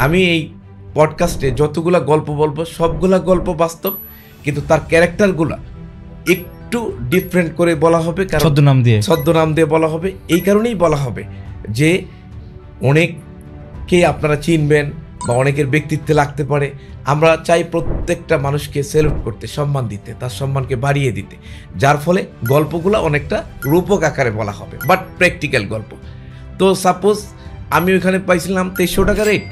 আমি এই পডকাস্টে যতগুলা গল্প বলবো সবগুলা গল্প বাস্তব, কিন্তু তার ক্যারেক্টারগুলা একটু ডিফারেন্ট করে বলা হবে, কারণ ছদ্মনাম দিয়ে বলা হবে। এই কারণেই বলা হবে যে অনেককে আপনারা চিনবেন বা অনেকের ব্যক্তিত্বে লাগতে পারে। আমরা চাই প্রত্যেকটা মানুষকে স্যালুট করতে, সম্মান দিতে, তার সম্মানকে বাড়িয়ে দিতে, যার ফলে গল্পগুলো অনেকটা রূপক আকারে বলা হবে, বাট প্র্যাকটিক্যাল গল্প। তো সাপোজ আমি ওইখানে পাইছিলাম 2300 টাকা রেট,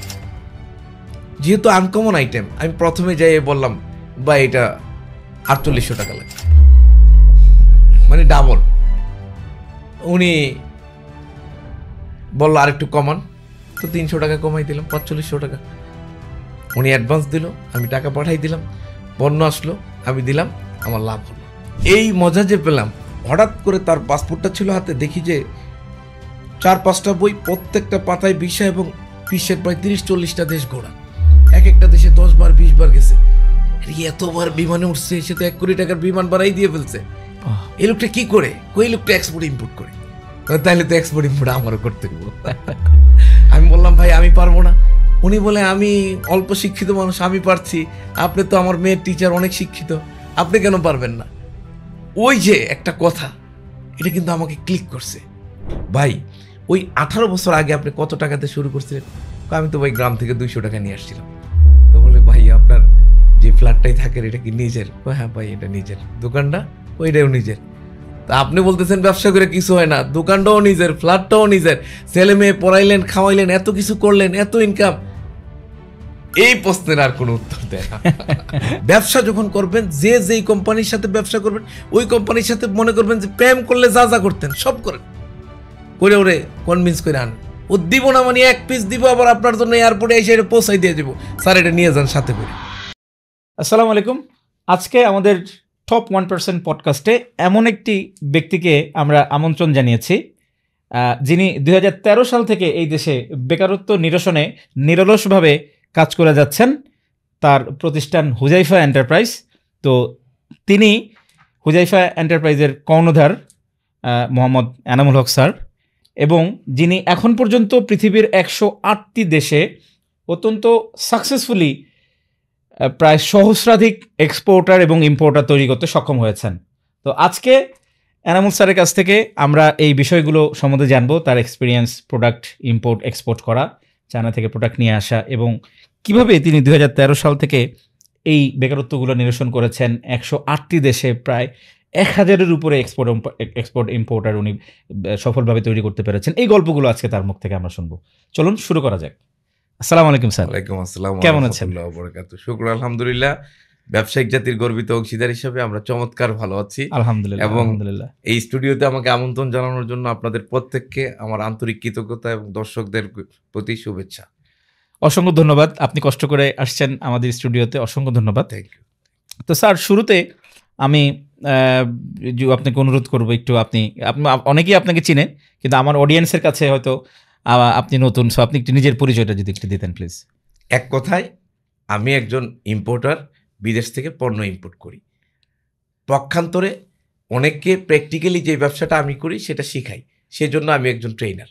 যেহেতু আনকমন আইটেম, আমি প্রথমে যাই বললাম বা এটা 4800 টাকা লাগে, মানে ডাবল। উনি বললো আরেকটু কমান, তো 300 টাকা কমাই দিলাম, 4500 টাকা। উনি অ্যাডভান্স দিল, আমি টাকা পাঠাই দিলাম, পণ্য আসলো, আমি দিলাম, আমার লাভ হলো। এই মজা যে পেলাম, হঠাৎ করে তার পাসপোর্টটা ছিল হাতে, দেখি যে 4-5টা বই, প্রত্যেকটা পাতায় ভিসা এবং বিশ্বের প্রায় 30-40টা দেশ ঘোরা, এক একটা দেশে 10 বার 20 বার গেছে। এতবার বিমানে উঠছে, সে তো 1 কোটি টাকার বিমান ভাড়াই দিয়ে ফেলছে। এই লোকটা কি করে? ওই লোকটা এক্সপোর্ট ইম্পোর্ট করে, তাহলে তো এক্সপোর্ট ইম্পোর্ট আমারও করতে হবে। আমি বললাম ভাই আমি পারবো না। উনি বলে আমি অল্প শিক্ষিত মানুষ, আমি পারছি, আপনি তো আমার মেয়ের টিচার, অনেক শিক্ষিত, আপনি কেন পারবেন না? ওই যে একটা কথা, এটা কিন্তু আমাকে ক্লিক করছে। ভাই ওই 18 বছর আগে আপনি কত টাকাতে শুরু করছিলেন? আমি তো ভাই গ্রাম থেকে 200 টাকা নিয়ে আসছিলাম। তো বলে ভাই আপনার যে ফ্ল্যাটটাই থাকে এটা কি নিজের? হ্যাঁ ভাই এটা নিজের। দোকানটা ওইটাও নিজের। তা আপনি বলতেছেন ব্যবসা করে কিছু হয় না, দোকানটাও নিজের, ফ্ল্যাটটাও নিজের, ছেলে মেয়ে পড়াইলেন, খাওয়াইলেন, এত কিছু করলেন, এত ইনকাম। এই প্রশ্নের আর কোনো উত্তর দেয় না। ব্যবসা যখন করবেন, যে যেই কোম্পানির সাথে ব্যবসা করবেন, ওই কোম্পানির সাথে মনে করবেন যে প্রেম করলে যা যা করতেন সব করেন, করে ওরে কনভিন্স করে আন। ও দিব না মানে 1 পিস দিব, আবার আপনার জন্য এয়ারপোর্টে এসে এটা পৌঁছাই দিয়ে দেবো, স্যার এটা নিয়ে যান সাথে করে। আসসালামু আলাইকুম। আজকে আমাদের টপ 1% পডকাস্টে এমন একটি ব্যক্তিকে আমরা আমন্ত্রণ জানিয়েছি, যিনি 2013 সাল থেকে এই দেশে বেকারত্ব নিরসনে নিরলসভাবে কাজ করে যাচ্ছেন। তার প্রতিষ্ঠান হুজাইফা এন্টারপ্রাইজ। তো তিনি হুজাইফা এন্টারপ্রাইজের কর্ণধার মোহাম্মদ এনামুল হক স্যার, এবং যিনি এখন পর্যন্ত পৃথিবীর 108টি দেশে অত্যন্ত সাকসেসফুলি প্রায় সহস্রাধিক এক্সপোর্টার এবং ইম্পোর্টার তৈরি করতে সক্ষম হয়েছেন। তো আজকে এনামুল স্যারের কাছ থেকে আমরা এই বিষয়গুলো সম্বন্ধে জানবো, তার এক্সপিরিয়েন্স, প্রোডাক্ট ইম্পোর্ট এক্সপোর্ট করা, চায়না থেকে প্রোডাক্ট নিয়ে আসা, এবং কিভাবে তিনি 2013 সাল থেকে এই বেকারত্বগুলো নিরসন করেছেন। 108টি দেশে প্রায় 1000-এর উপরে এক্সপোর্ট ইম্পোর্টার উনি সফলভাবে তৈরি করতে পেরেছেন। এই গল্পগুলো আজকে তার মুখ থেকে আমরা শুনবো। চলুন শুরু করা যাক। আসসালামু আলাইকুম স্যার। ওয়ালাইকুম আসসালাম। কেমন আছেন? শুকর আলহামদুলিল্লাহ। ব্যবসায়িক জাতির গর্বিত অংশীদার হিসেবে আমরা চমৎকার ভালো আছি আলহামদুলিল্লাহ। এবং এই স্টুডিওতে আমাকে আমন্ত্রণ জানানোর জন্য আপনাদের প্রত্যেককে আমার আন্তরিক কৃতজ্ঞতা এবং দর্শকদের প্রতি শুভেচ্ছা। অসংখ্য ধন্যবাদ, আপনি কষ্ট করে আসছেন আমাদের স্টুডিওতে, অসংখ্য ধন্যবাদ। Thank you. তো স্যার, শুরুতে আমি আপনাকে অনুরোধ করবো একটু, আপনি অনেকেই আপনাকে চিনেন, কিন্তু আমার অডিয়েন্সের কাছে হয়তো আপনি নতুন, সো আপনি একটু নিজের পরিচয়টা যদি একটু দিতেন প্লিজ। এক কথায় আমি একজন ইম্পোর্টার, বিদেশ থেকে পণ্য ইম্পোর্ট করি। পক্ষান্তরে অনেককে প্র্যাকটিক্যালি যে ব্যবসাটা আমি করি সেটা শিখাই, সেজন্য আমি একজন ট্রেনার।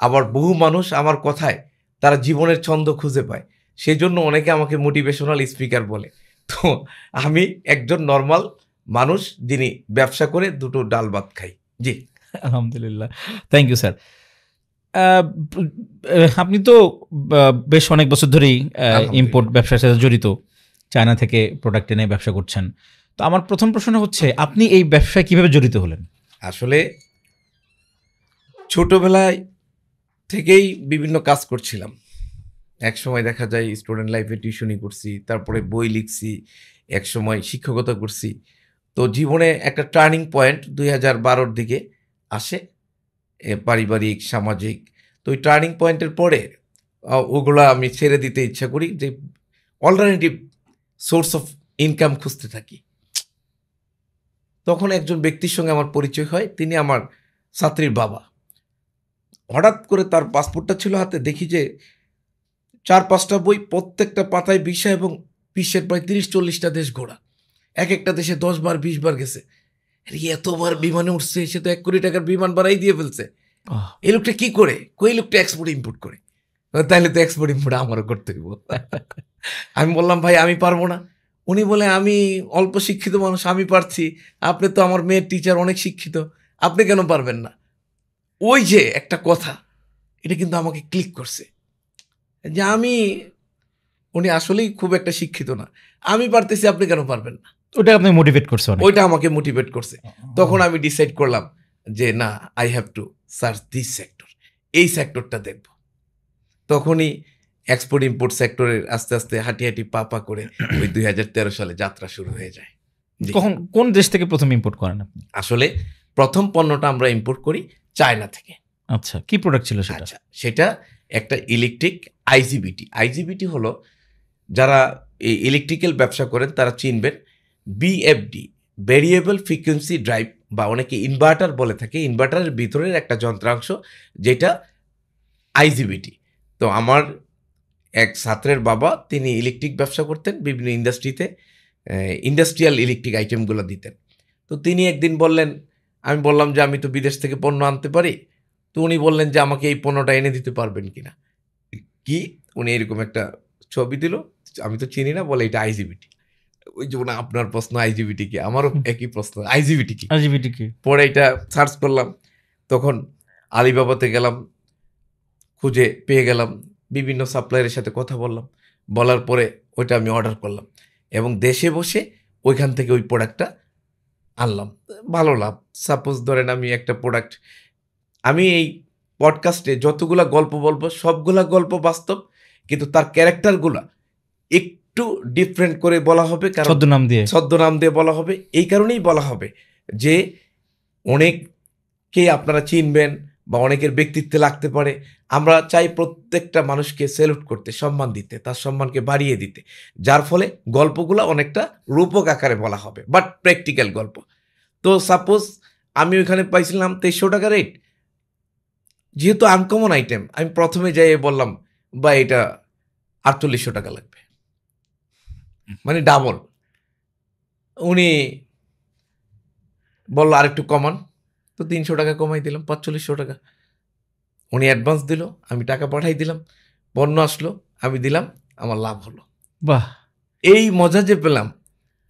আবার বহু মানুষ আমার কথায় তারা জীবনের ছন্দ খুঁজে পায়, সেই জন্য অনেকে আমাকে মোটিভেশনাল স্পিকার বলে। তো আমি একজন নর্মাল মানুষ যিনি ব্যবসা করে দুটো ডাল ভাত খাই। জি আলহামদুলিল্লাহ, থ্যাংক ইউ স্যার। আপনি তো বেশ অনেক বছর ধরেই ইম্পোর্ট ব্যবসার সাথে জড়িত, চায়না থেকে প্রোডাক্ট এনে ব্যবসা করছেন। তো আমার প্রথম প্রশ্ন হচ্ছে, আপনি এই ব্যবসায় কিভাবে জড়িত হলেন? আসলে ছোটবেলায় থেকেই বিভিন্ন কাজ করছিলাম। এক সময় দেখা যায় স্টুডেন্ট লাইফে টিউশনি করছি, তারপরে বই লিখছি, এক সময় শিক্ষকতা করছি। তো জীবনে একটা টার্নিং পয়েন্ট 2012-র দিকে আসে, পারিবারিক, সামাজিক। তো ওই টার্নিং পয়েন্টের পরে ওগুলো আমি ছেড়ে দিতে ইচ্ছা করি, যে অল্টারনেটিভ সোর্স অফ ইনকাম খুঁজতে থাকি। তখন একজন ব্যক্তির সঙ্গে আমার পরিচয় হয়, তিনি আমার ছাত্রীর বাবা। হঠাৎ করে তার পাসপোর্টটা ছিল হাতে, দেখি যে 4-5টা বই, প্রত্যেকটা পাতায় ভিসা এবং বিশ্বের প্রায় 30-40টা দেশ ঘোরা, এক একটা দেশে 10 বার 20 বার গেছে। এতবার বিমানে উঠছে, সে তো 1 কোটি টাকার বিমান ভাড়াই দিয়ে ফেলছে। এই লোকটা কি করে? ওই লোকটা এক্সপোর্ট ইম্পোর্ট করে, তাহলে তো এক্সপোর্ট ইম্পোর্ট আমারও করতে হইব। আমি বললাম ভাই আমি পারবো না। উনি বলে আমি অল্প শিক্ষিত মানুষ, আমি পারছি, আপনি তো আমার মেয়ের টিচার, অনেক শিক্ষিত, আপনি কেন পারবেন না? ওই যে একটা কথা, এটা কিন্তু আমাকে ক্লিক করছে যে উনি আসলেই খুব একটা শিক্ষিত না, আমি পারতেছি, আপনি কেন পারবেন না? ওটা আপনি মোটিভেট করছে অনেক। ওইটা আমাকে মোটিভেট করছে। তখন আমি ডিসাইড করলাম যে না, I have to search this sector, এই সেক্টরটা দেখব। তখনই এক্সপোর্ট ইম্পোর্ট সেক্টরের আস্তে আস্তে হাঁটি হাঁটি পা পা করে ওই 2013 সালে যাত্রা শুরু হয়ে যায়। জি। কখন কোন দেশ থেকে প্রথম ইম্পোর্ট করেন আপনি? আসলে প্রথম পণ্যটা আমরা ইম্পোর্ট করি চায়না থেকে। আচ্ছা, কি প্রোডাক্ট ছিল সেটা? আচ্ছা, সেটা একটা ইলেকট্রিক আইজিবিটি। আইজিবিটি হলো, যারা এই ইলেকট্রিক্যাল ব্যবসা করেন তারা চিনবেন, বিএফডি, ভেরিয়েবল ফ্রিকোয়েন্সি ড্রাইভ, বা অনেকে ইনভার্টার বলে থাকে, ইনভার্টারের ভিতরের একটা যন্ত্রাংশ যেটা আইজিবিটি। তো আমার এক ছাত্রের বাবা, তিনি ইলেকট্রিক ব্যবসা করতেন, বিভিন্ন ইন্ডাস্ট্রিতে ইন্ডাস্ট্রিয়াল ইলেকট্রিক আইটেমগুলো দিতেন। তো তিনি একদিন বললেন, আমি বললাম যে আমি তো বিদেশ থেকে পণ্য আনতে পারি। তো উনি বললেন যে আমাকে এই পণ্যটা এনে দিতে পারবেন কিনা। কি, উনি এরকম একটা ছবি দিল, আমি তো চিনি না, বলে এটা আইজিবিটি। ওই যে না, আপনার প্রশ্ন আইজিবিটি কি, আমারও একই প্রশ্ন, আইজিবিটি কি। আইজিবিটি কি? পরে এটা সার্চ করলাম, তখন আলিবাবাতে গেলাম, খুঁজে পেয়ে গেলাম, বিভিন্ন সাপ্লায়ারের সাথে কথা বললাম, বলার পরে ওইটা আমি অর্ডার করলাম এবং দেশে বসে ওইখান থেকে ওই প্রোডাক্টটা আনলাম। ভালো লাভ। সাপোজ ধরেন আমি একটা প্রোডাক্ট, আমি এই পডকাস্টে যতগুলা গল্প বলবো সবগুলা গল্প বাস্তব, কিন্তু তার ক্যারেক্টারগুলা একটু ডিফারেন্ট করে বলা হবে, কারণ ছদ্মনাম দিয়ে বলা হবে। এই কারণেই বলা হবে যে অনেককে আপনারা চিনবেন বা অনেকের ব্যক্তিত্বে লাগতে পারে। আমরা চাই প্রত্যেকটা মানুষকে স্যালুট করতে, সম্মান দিতে, তার সম্মানকে বাড়িয়ে দিতে, যার ফলে গল্পগুলো অনেকটা রূপক আকারে বলা হবে, বাট প্র্যাকটিক্যাল গল্প। তো সাপোজ আমি ওইখানে পাইছিলাম 2300 টাকা রেট, যেহেতু আনকমন আইটেম, আমি প্রথমে যাই বললাম বা এটা 4800 টাকা লাগবে, মানে ডাবল। উনি বললো আরেকটু কমান, তো 300 টাকা কমাই দিলাম, 4500 টাকা। উনি অ্যাডভান্স দিল, আমি টাকা পাঠাই দিলাম, পণ্য আসলো, আমি দিলাম, আমার লাভ হলো। বাহ, এই মজা যে পেলাম।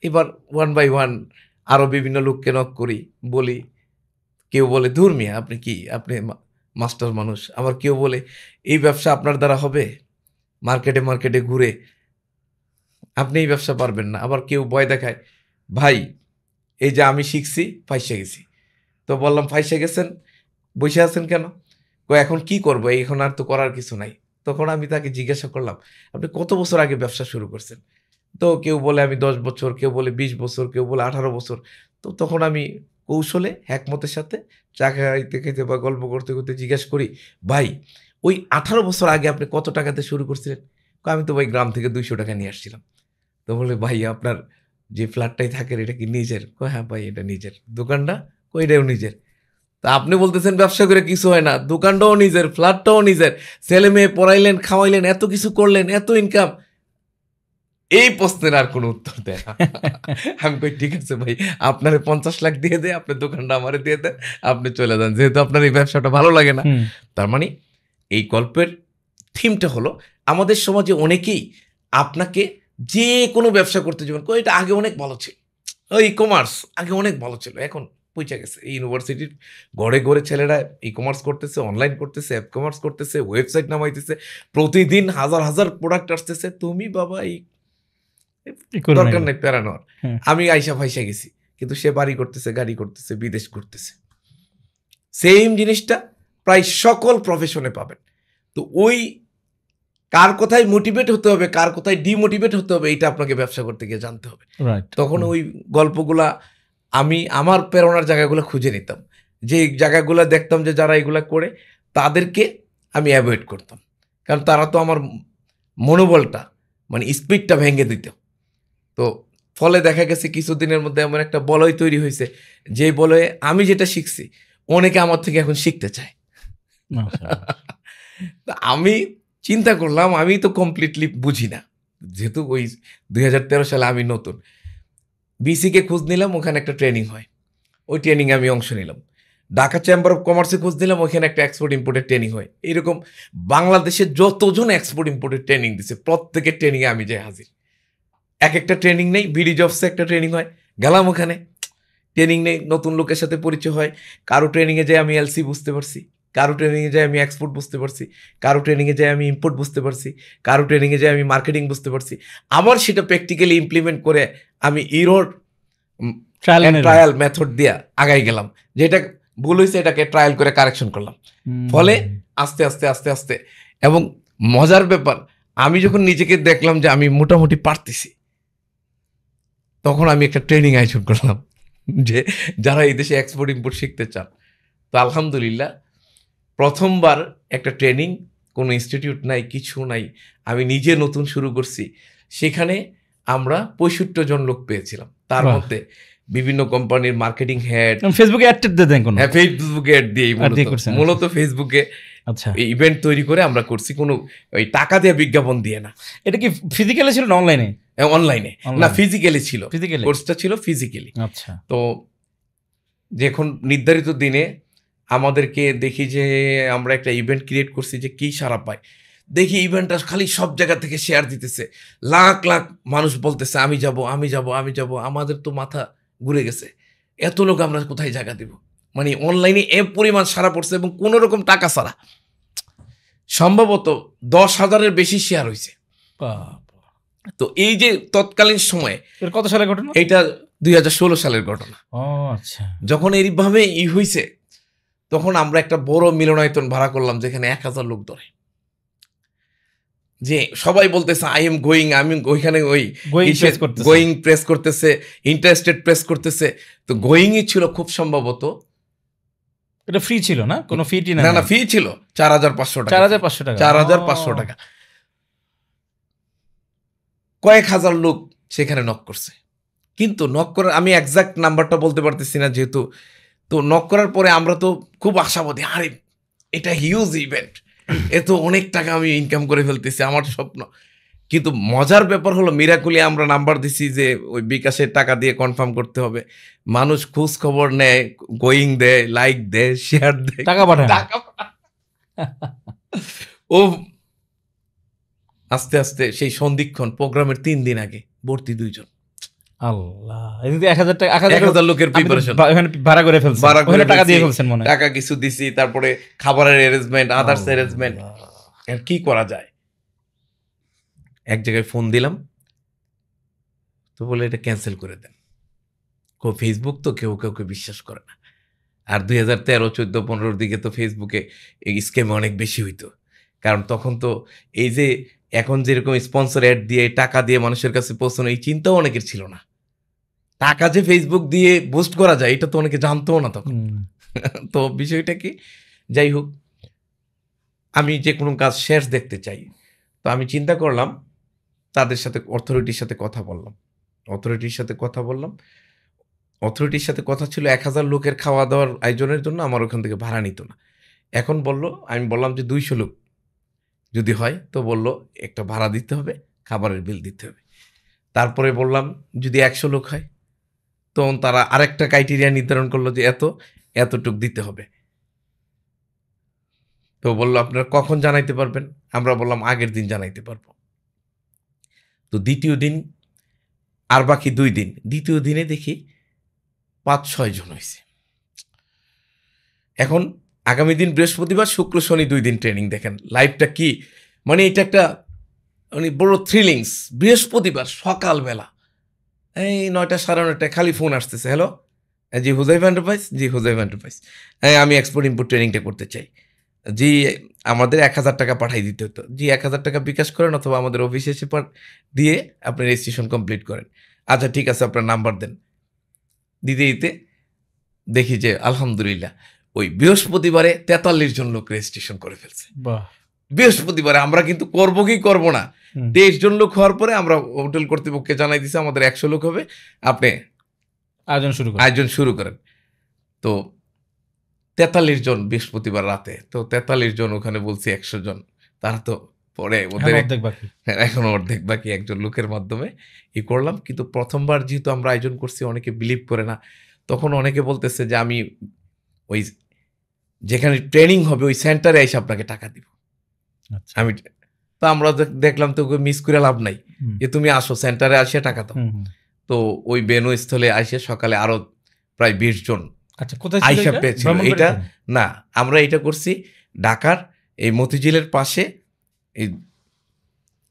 এবার 1 বাই 1 আরও বিভিন্ন লোককে নক করি, বলি, কেউ বলে ধুর মিয়া আপনি কি, আপনি মাস্টার মানুষ। আবার কেউ বলে এই ব্যবসা আপনার দ্বারা হবে, মার্কেটে মার্কেটে ঘুরে আপনি এই ব্যবসা পারবেন না। আবার কেউ ভয় দেখায়, ভাই এই যে আমি শিখছি, ফাইসে গেছি। তো বললাম ফাইসে গেছেন, বসে আছেন কেন? এখন কি করবো, এখন আর তো করার কিছু নাই। তখন আমি তাকে জিজ্ঞাসা করলাম, আপনি কত বছর আগে ব্যবসা শুরু করছেন? তো কেউ বলে আমি 10 বছর, কেউ বলে 20 বছর, কেউ বলে 18 বছর। তো তখন আমি কৌশলে হ্যাকমতের সাথে চা খাইতে খেতে বা গল্প করতে করতে জিজ্ঞাসা করি, ভাই ওই 18 বছর আগে আপনি কত টাকাতে শুরু করছিলেন? আমি তো ভাই গ্রাম থেকে 200 টাকা নিয়ে আসছিলাম। তো বলে ভাই আপনার যে ফ্ল্যাটটাই থাকেন এটা কি নিজের? হ্যাঁ ভাই এটা নিজের। দোকানটা? এটাও নিজের। তা আপনি বলতেছেন ব্যবসা করে কিছু হয় না, দোকানটাও নিজের, ফ্ল্যাটটাও নিজের, ছেলে মেয়ে পড়াইলেন, খাওয়াইলেন, এত কিছু করলেন, এত ইনকাম। এই প্রশ্নের আর কোনো উত্তর দেয় না। আমি কই ঠিক আছে ভাই, আপনার 50 লাখ দিয়ে দেয়, আপনার দোকানটা আমারে দিয়ে দেন, আপনি চলে যান, যেহেতু আপনার এই ব্যবসাটা ভালো লাগে না। তার মানে এই গল্পের থিমটা হলো, আমাদের সমাজে অনেকেই আপনাকে যে কোনো ব্যবসা করতে যাবেন, এটা আগে অনেক ভালো ছিল, ওই ই কমার্স আগে অনেক ভালো ছিল, এখন পৌঁছে গেছে। এই ইউনিভার্সিটির ঘরে ঘরে ছেলেরা ই কমার্স করতেছে, অনলাইন করতেছে, অ্যাপ কমার্স করতেছে, ওয়েবসাইট নামাইতেছে, প্রতিদিন হাজার হাজার প্রোডাক্ট আসতেছে। তুমি বাবা এই দরকার নেই প্যারানোর। আমি আইসা ফাইসা গেছি, কিন্তু সে বাড়ি করতেছে, গাড়ি করতেছে, বিদেশ করতেছে। সেম জিনিসটা প্রায় সকল প্রফেশনে পাবেন। তো ওই কার কোথায় মোটিভেট হতে হবে, কার কোথায় ডিমোটিভেট হতে হবে, এটা আপনাকে ব্যবসা করতে গিয়ে জানতে হবে। তখন ওই গল্পগুলা আমি আমার প্রেরণার জায়গাগুলো খুঁজে নিতাম, যে জায়গাগুলো দেখতাম যে যারা এগুলা করে তাদেরকে আমি অ্যাভয়েড করতাম, কারণ তারা তো আমার মনোবলটা মানে স্পিডটা ভেঙে দিত। তো ফলে দেখা গেছে কিছুদিনের মধ্যে এমন একটা বলয় তৈরি হয়েছে, যে বলয়ে আমি যেটা শিখছি অনেকে আমার থেকে এখন শিখতে চায়। আমি চিন্তা করলাম আমি তো কমপ্লিটলি বুঝি না, যেহেতু ওই 2013 সালে আমি নতুন। বিসিকে খোঁজ নিলাম, ওখানে একটা ট্রেনিং হয়, ওই ট্রেনিংয়ে আমি অংশ নিলাম। ঢাকা চেম্বার অফ কমার্সে খোঁজ দিলাম, ওইখানে একটা এক্সপোর্ট ইম্পোর্টের ট্রেনিং হয়। এরকম বাংলাদেশে যতজন এক্সপোর্ট ইম্পোর্টের ট্রেনিং দিছে প্রত্যেকের ট্রেনিংয়ে আমি যাই হাজির। এক একটা ট্রেনিং নেই, বিডি জবসে একটা ট্রেনিং হয়, গেলাম ওখানে, ট্রেনিং নেই, নতুন লোকের সাথে পরিচয় হয়। কারো ট্রেনিংয়ে যাই আমি এলসি বুঝতে পারছি, কারো ট্রেনিংয়ে যাই আমি এক্সপোর্ট বুঝতে পারছি, কারো ট্রেনিংয়ে যাই আমি ইম্পোর্ট বুঝতে পারছি, কারো ট্রেনিংয়ে যাই আমি মার্কেটিং বুঝতে পারছি। আবার সেটা প্র্যাকটিক্যালি ইমপ্লিমেন্ট করে আমি ইরোর ট্রায়াল মেথড দিয়ে আগাই গেলাম। যেটা ভুল হয়েছে এটাকে ট্রায়াল করে কারেকশন করলাম। ফলে আস্তে আস্তে আস্তে আস্তে, এবং মজার ব্যাপার, আমি যখন নিজেকে দেখলাম যে আমি মোটামুটি পারতেছি, তখন আমি একটা ট্রেনিং আয়োজন করলাম যে যারা এই দেশে এক্সপোর্ট ইম্পোর্ট শিখতে চান। তো আলহামদুলিল্লাহ প্রথমবার একটা ট্রেনিং, কোনো ইনস্টিটিউট নাই, কিছু নাই, আমি নিজে নতুন শুরু করছি। সেখানে আমরা 65 জন লোক পেয়েছিলাম। তার মধ্যে বিভিন্ন কোম্পানির মার্কেটিং হেড, ফেসবুকে অ্যাড দেন কোন? হ্যাঁ, ফেসবুকে অ্যাড দিয়ে মূলত ফেসবুকে আচ্ছা ইভেন্ট তৈরি করে আমরা করছি, কোনো ওই টাকা দিয়ে বিজ্ঞাপন দিয়ে না। এটা কি ফিজিক্যালি ছিল না অনলাইনে? অনলাইনে না, ফিজিক্যালি ছিল, ফিজিক্যালি কোর্সটা ছিল ফিজিক্যালি। আচ্ছা। তো যখন নির্ধারিত দিনে আমাদেরকে দেখি যে আমরা একটা ইভেন্ট ক্রিয়েট করছি, যে কি সারা পায় দেখি, ইভেন্টটা খালি সব জায়গা থেকে শেয়ার দিতেছে, লাখ লাখ মানুষ বলতেছে আমি যাব আমি যাব আমি যাব। আমাদের তো মাথা ঘুরে গেছে, এত লোক আমরা কোথায় জায়গা দিব? মানে অনলাইনে এ পরিমাণ সারা পড়ছে, এবং কোনো রকম টাকা ছাড়া সম্ভবত 10,000-এর বেশি শেয়ার হয়েছে। তো এই যে তৎকালীন সময়ে, কত সালের ঘটনা? এইটা 2016 সালের ঘটনা। আচ্ছা। যখন এইভাবে হয়েছে, তখন আমরা একটা বড় মিলনায়তন ভাড়া করলাম, যেখানে 1000 লোক ধরে, যে সবাই বলতেছে আই এম গোয়িং, আমি ওইখানে ওই গোয়িং প্রেস করতেছে, ইন্টারেস্টেড প্রেস করতেছে। তো গোয়িংই ছিল খুব সম্ভবত। এটা ফ্রি ছিল না, কোনো ফি টি? না, ফি ছিল 4,500 টাকা। 4,500 টাকা। কয়েক হাজার লোক সেখানে নক করছে, কিন্তু নক করার, আমি এক্সাক্ট নাম্বারটা বলতে পারতেছি না যেহেতু। তো নক করার পরে আমরা তো খুব আশাবাদী, আরে এটা হিউজ ইভেন্ট, এ তো অনেক টাকা আমি ইনকাম করে ফেলতেছি, আমার স্বপ্ন। কিন্তু মজার ব্যাপার হলো, মিরাকুলি আমরা নাম্বার দিছি যে ওই বিকাশের টাকা দিয়ে কনফার্ম করতে হবে। মানুষ খোঁজ খবর নেয়, গোয়িং দেয়, লাইক দেয়, শেয়ার দেয়, টাকা পাঠায়। ও আস্তে আস্তে সেই সন্ধিক্ষণ প্রোগ্রামের 3 দিন আগে ভর্তি 2 জন। আল্লাহ, 1000 লোকের প্রিপারেশন ভাড়া করে ফেলছেন, টাকা দিয়ে ফেলছেন মনে হয়। টাকা কিছু দিছি, তারপরে খাবারের অ্যারেঞ্জমেন্ট, আদার্স অ্যারেঞ্জমেন্ট, আর কি করা যায়। এক জায়গায় ফোন দিলাম, তো বলে এটা ক্যান্সেল করে দেন। ফেসবুক তো কেউ কাউকে বিশ্বাস করে না। আর 2013, 14, 15 দিকে তো ফেসবুকে এই স্ক্যাম অনেক বেশি হইতো, কারণ তখন তো এই যে এখন যেরকম স্পন্সর অ্যাড দিয়ে টাকা দিয়ে মানুষের কাছে পৌঁছানো, এই চিন্তাও অনেকের ছিল না। টাকা যে ফেসবুক দিয়ে বুস্ট করা যায় এটা তো অনেকে জানতো না তখন। তো বিষয়টা কি, যাই হোক, আমি যে কোনো কাজ শেষ দেখতে চাই। তো আমি চিন্তা করলাম, তাদের সাথে অথরিটির সাথে কথা বললাম। অথরিটির সাথে কথা ছিল 1000 লোকের খাওয়া দাওয়ার আয়োজনের জন্য, আমার ওখান থেকে ভাড়া নিত না। এখন বলল, আমি বললাম যে 200 লোক যদি হয়, তো বলল একটা ভাড়া দিতে হবে, খাবারের বিল দিতে হবে। তারপরে বললাম যদি 100 লোক হয়, তখন তারা আরেকটা ক্রাইটেরিয়া নির্ধারণ করলো যে এতটুক দিতে হবে। তো বললো আপনারা কখন জানাইতে পারবেন? আমরা বললাম আগের দিন জানাইতে পারবো। তো দ্বিতীয় দিন, আর বাকি 2 দিন, দ্বিতীয় দিনে দেখি 5-6 জন হয়েছে। এখন আগামী দিন বৃহস্পতিবার, শুক্র, শনি 2 দিন ট্রেনিং। দেখেন লাইফটা কি, মানে এটা একটা মানে বড় থ্রিলিংস। বৃহস্পতিবার সকালবেলা এই 9টা 9:30 খালি ফোন আসতেছে, হ্যালো জি হুজাইফা এন্টারপ্রাইজ, জি হুজাইফা এন্টারপ্রাইজ, হ্যাঁ আমি এক্সপোর্ট ইম্পোর্ট ট্রেনিংটা করতে চাই, জি আমাদের 1000 টাকা পাঠিয়ে দিতে হতো, জি 1000 টাকা বিকাশ করেন অথবা আমাদের অফিসে এসে দিয়ে আপনি রেজিস্ট্রেশন কমপ্লিট করেন। আচ্ছা ঠিক আছে, আপনার নাম্বার দেন। দিতে দিতে দেখি যে আলহামদুলিল্লাহ ওই বৃহস্পতিবারে 43 জন লোক রেজিস্ট্রেশন করে ফেলছে। বৃহস্পতিবারে আমরা কিন্তু করবো কি করবো না, 23 জন লোক হওয়ার পরে আমরা হোটেল কর্তৃপক্ষকে জানাই দিছি আমাদের 100 লোক হবে, আপনি আয়োজন শুরু করেন। তো 43 জন বৃহস্পতিবার রাতে, তো 43 জন ওখানে বলছি 100 জন, তারা তো পরে ওদের এখনো অর্ধেক বাকি, একজন লোকের মাধ্যমে করলাম। কিন্তু প্রথমবার যেহেতু আমরা আয়োজন করছি, অনেকে বিলিভ করে না। তখন অনেকে বলতেছে যে আমি ওই যেখানে ট্রেনিং হবে ওই সেন্টারে এসে আপনাকে টাকা দিব। আচ্ছা। আমি তো আমরা দেখলাম তো মিস করে লাভ নাই, হুম। যে তুমি আসো সেন্টারে আসে টাকা দাও। হুম, হুম। তো ওই বেনু স্থলে আসে সকালে আরো প্রায় 20 জন আচ্ছা, কোথায় ছিল আইসা এটা? পেয়েছিল। ব্রাহ্মণবাড়িয়া এটা থেকে? না, আমরা এটা করছি ঢাকার এই মতিঝিলের পাশে, এই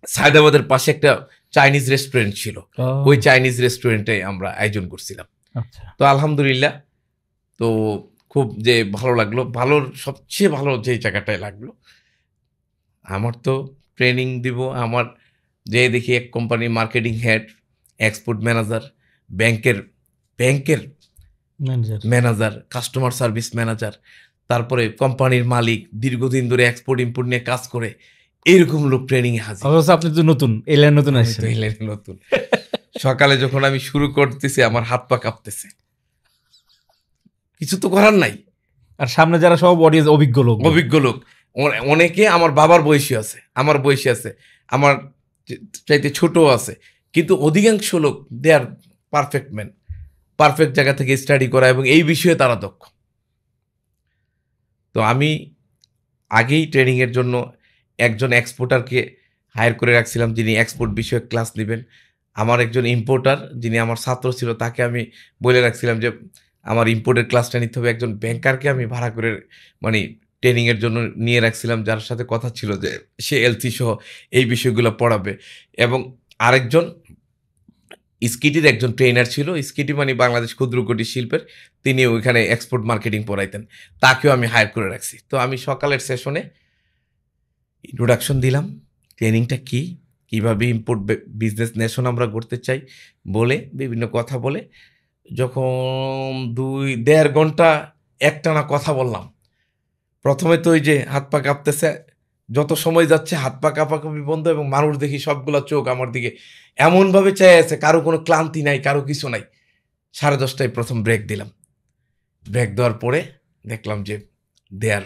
সায়দাবাদের পাশে একটা চাইনিজ রেস্টুরেন্ট ছিল, ও, ওই চাইনিজ রেস্টুরেন্টে আমরা আয়োজন করছিলাম। আচ্ছা। তো আলহামদুলিল্লাহ, তো খুব যে ভালো লাগলো, ভালোর সবচেয়ে ভালো যে জায়গাটায় লাগলো, আমার তো ট্রেনিং দিব, আমার যে দেখি এক কোম্পানির মার্কেটিং হেড, এক্সপোর্ট ম্যানেজার, ব্যাংকের manager. Manager, customer service manager, তারপরে কোম্পানির মালিক, দীর্ঘদিন ধরে এক্সপোর্ট ইম্পোর্ট নিয়ে কাজ করে, এরকম লোক ট্রেনিং এ হাজির। অবশ্য আপনি তো নতুন, এই লাইন নতুন আমি আসছেন। তো এই লাইনে নতুন। সকালে যখন আমি শুরু করতেছি আমার হাত পা কাঁপতেছে, কিছু তো করার নাই। আর সামনে যারা সব অডিয়েন্স অভিজ্ঞ লোক। অভিজ্ঞ লোক অনেকে আমার বাবার বয়সী আছে, আমার বয়সী আছে, আমার চাইতে ছোট আছে, কিন্তু অধিকাংশ লোক দে আর পারফেক্ট ম্যান, পারফেক্ট জায়গা থেকে স্টাডি করা এবং এই বিষয়ে তারা দক্ষ। তো আমি আগেই ট্রেনিংয়ের জন্য একজন এক্সপোর্টারকে হায়ার করে রাখছিলাম, যিনি এক্সপোর্ট বিষয়ক ক্লাস নেবেন। আমার একজন ইম্পোর্টার যিনি আমার ছাত্র ছিল, তাকে আমি বলে রাখছিলাম যে আমার ইম্পোর্টের ক্লাসটা নিতে হবে। একজন ব্যাংকারকে আমি ভাড়া করে মানে ট্রেনিংয়ের জন্য নিয়ে রাখছিলাম, যার সাথে কথা ছিল যে সে এলসি সহ এই বিষয়গুলো পড়াবে। এবং আরেকজন স্কিটির একজন ট্রেনার ছিল, স্কিটি মানে বাংলাদেশ ক্ষুদ্র কুটির শিল্পের, তিনি ওইখানে এক্সপোর্ট মার্কেটিং পড়াইতেন, তাকেও আমি হায়ার করে রাখছি। তো আমি সকালের সেশনে ইন্ট্রোডাকশন দিলাম, ট্রেনিংটা কী, কীভাবে ইম্পোর্ট বিজনেস নেশন আমরা করতে চাই বলে, বিভিন্ন কথা বলে যখন 2.5 ঘন্টা একটানা কথা বললাম, প্রথমে তো ওই যে হাত পা কাঁপতেছে, যত সময় যাচ্ছে হাত পা কাঁপাকাঁপি বন্ধ, এবং মানুষ দেখি সবগুলা চোখ আমার দিকে এমনভাবে চেয়ে আছে, কারো কোনো ক্লান্তি নাই, কারো কিছু নাই। 10:30 প্রথম ব্রেক দিলাম। ব্রেক দেওয়ার পরে দেখলাম যে দে আর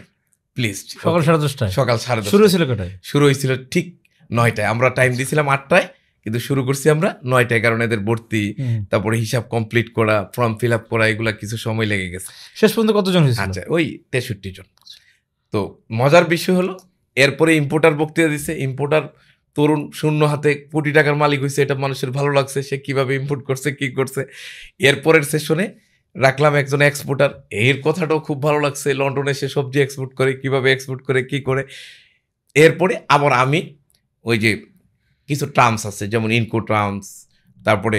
প্লিজ। সকাল 10:30? সকাল 10:30। শুরু হয়েছিল কটায়? শুরু হয়েছিল ঠিক 9টায়। আমরা টাইম দিয়েছিলাম 8টায়, কিন্তু শুরু করছি আমরা 9টায়, কারণ এদের ভর্তি, তারপরে হিসাব কমপ্লিট করা, ফর্ম ফিল আপ করা, এগুলা কিছু সময় লেগে গেছে। শেষ পর্যন্ত কতজন হয়েছিল? আচ্ছা, ওই 63 জন। তো মজার বিষয় হলো, এরপরে ইম্পোর্টার বক্তৃতা দিছে। ইম্পোর্টার তরুণ, শূন্য হাতে কোটি টাকার মালিক হয়েছে, এটা মানুষের ভালো লাগছে, সে কিভাবে ইম্পোর্ট করছে, কি করছে। এরপরের সেশনে রাখলাম একজন এক্সপোর্টার, এর কথাটাও খুব ভালো লাগছে, লন্ডনে সে সবজি এক্সপোর্ট করে, কিভাবে এক্সপোর্ট করে, কি করে। এরপরে আবার আমি ওই যে কিছু টার্মস আছে, যেমন ইনকো টার্মস, তারপরে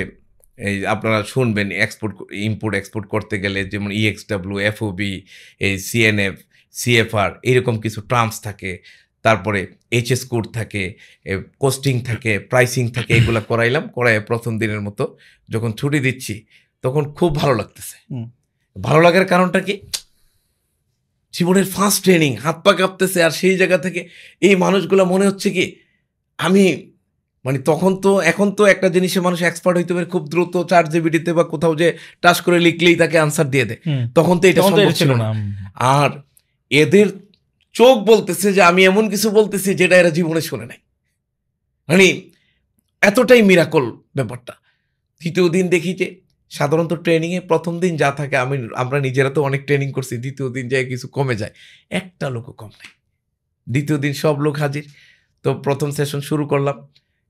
এই আপনারা শুনবেন এক্সপোর্ট ইম্পোর্ট এক্সপোর্ট করতে গেলে যেমন EXW, FOB, এই CNF, CFR, এরকম কিছু টার্মস থাকে। তারপরে HS কোড থাকে, কোস্টিং থাকে, প্রাইসিং থাকে, এগুলো করাইলাম। করাই প্রথম দিনের মতো যখন ছুটি দিচ্ছি, তখন খুব ভালো লাগতেছে। ভালো লাগার কারণটা কি, জীবনের ফার্স্ট ট্রেনিং, হাত পা কাঁপতেছে। আর সেই জায়গা থেকে এই মানুষগুলো মনে হচ্ছে কি আমি মানে তখন তো, এখন তো একটা জিনিসে মানুষ এক্সপার্ট হইতে পারে খুব দ্রুত, ChatGPT-তে বা কোথাও যে টাচ করে লিখলেই তাকে আনসার দিয়ে দেয়। তখন তো এটা সম্ভব ছিল না। আর এদের চোখ বলতেছে যে আমি এমন কিছু বলতেছি যেটা এরা জীবনে শুনে নাই, মানে এতটাই মিরাকল ব্যাপারটা। দ্বিতীয় দিন দেখি যে সাধারণত ট্রেনিংয়ে প্রথম দিন যা থাকে, আমরা নিজেরা তো অনেক ট্রেনিং করছি, দ্বিতীয় দিন যায় কিছু কমে যায়, একটা লোকও কম নাই। দ্বিতীয় দিন সব লোক হাজির। তো প্রথম সেশন শুরু করলাম,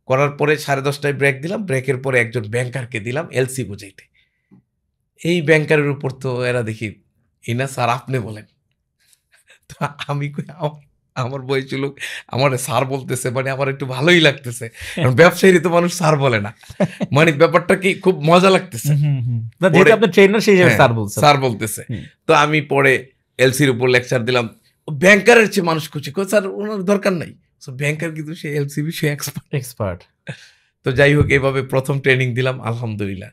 করার পরে 10:30টায় ব্রেক দিলাম। ব্রেকের পরে একজন ব্যাংকারকে দিলাম এলসি বুঝাইতে। এই ব্যাংকারের উপর তো এরা দেখি ইনা স্যার আপনি বলেন। তো আমি আমার বয়সী লোক আমার স্যার বলতেছে, মানে আমার একটু ভালোই লাগতেছে, কারণ ব্যবসায়ী তো মানুষ স্যার বলে না, মানে ব্যাপারটা কি খুব মজা লাগতেছে। স্যার বলতেছে। তো আমি পরে এলসির উপর লেকচার দিলাম। ব্যাংকারের চেয়ে মানুষ খুশি, স্যার ওনার দরকার নাই, ব্যাংকার কিন্তু সে এলসি বিষয়ে এক্সপার্ট। তো যাই হোক, এভাবে প্রথম ট্রেনিং দিলাম আলহামদুলিল্লাহ,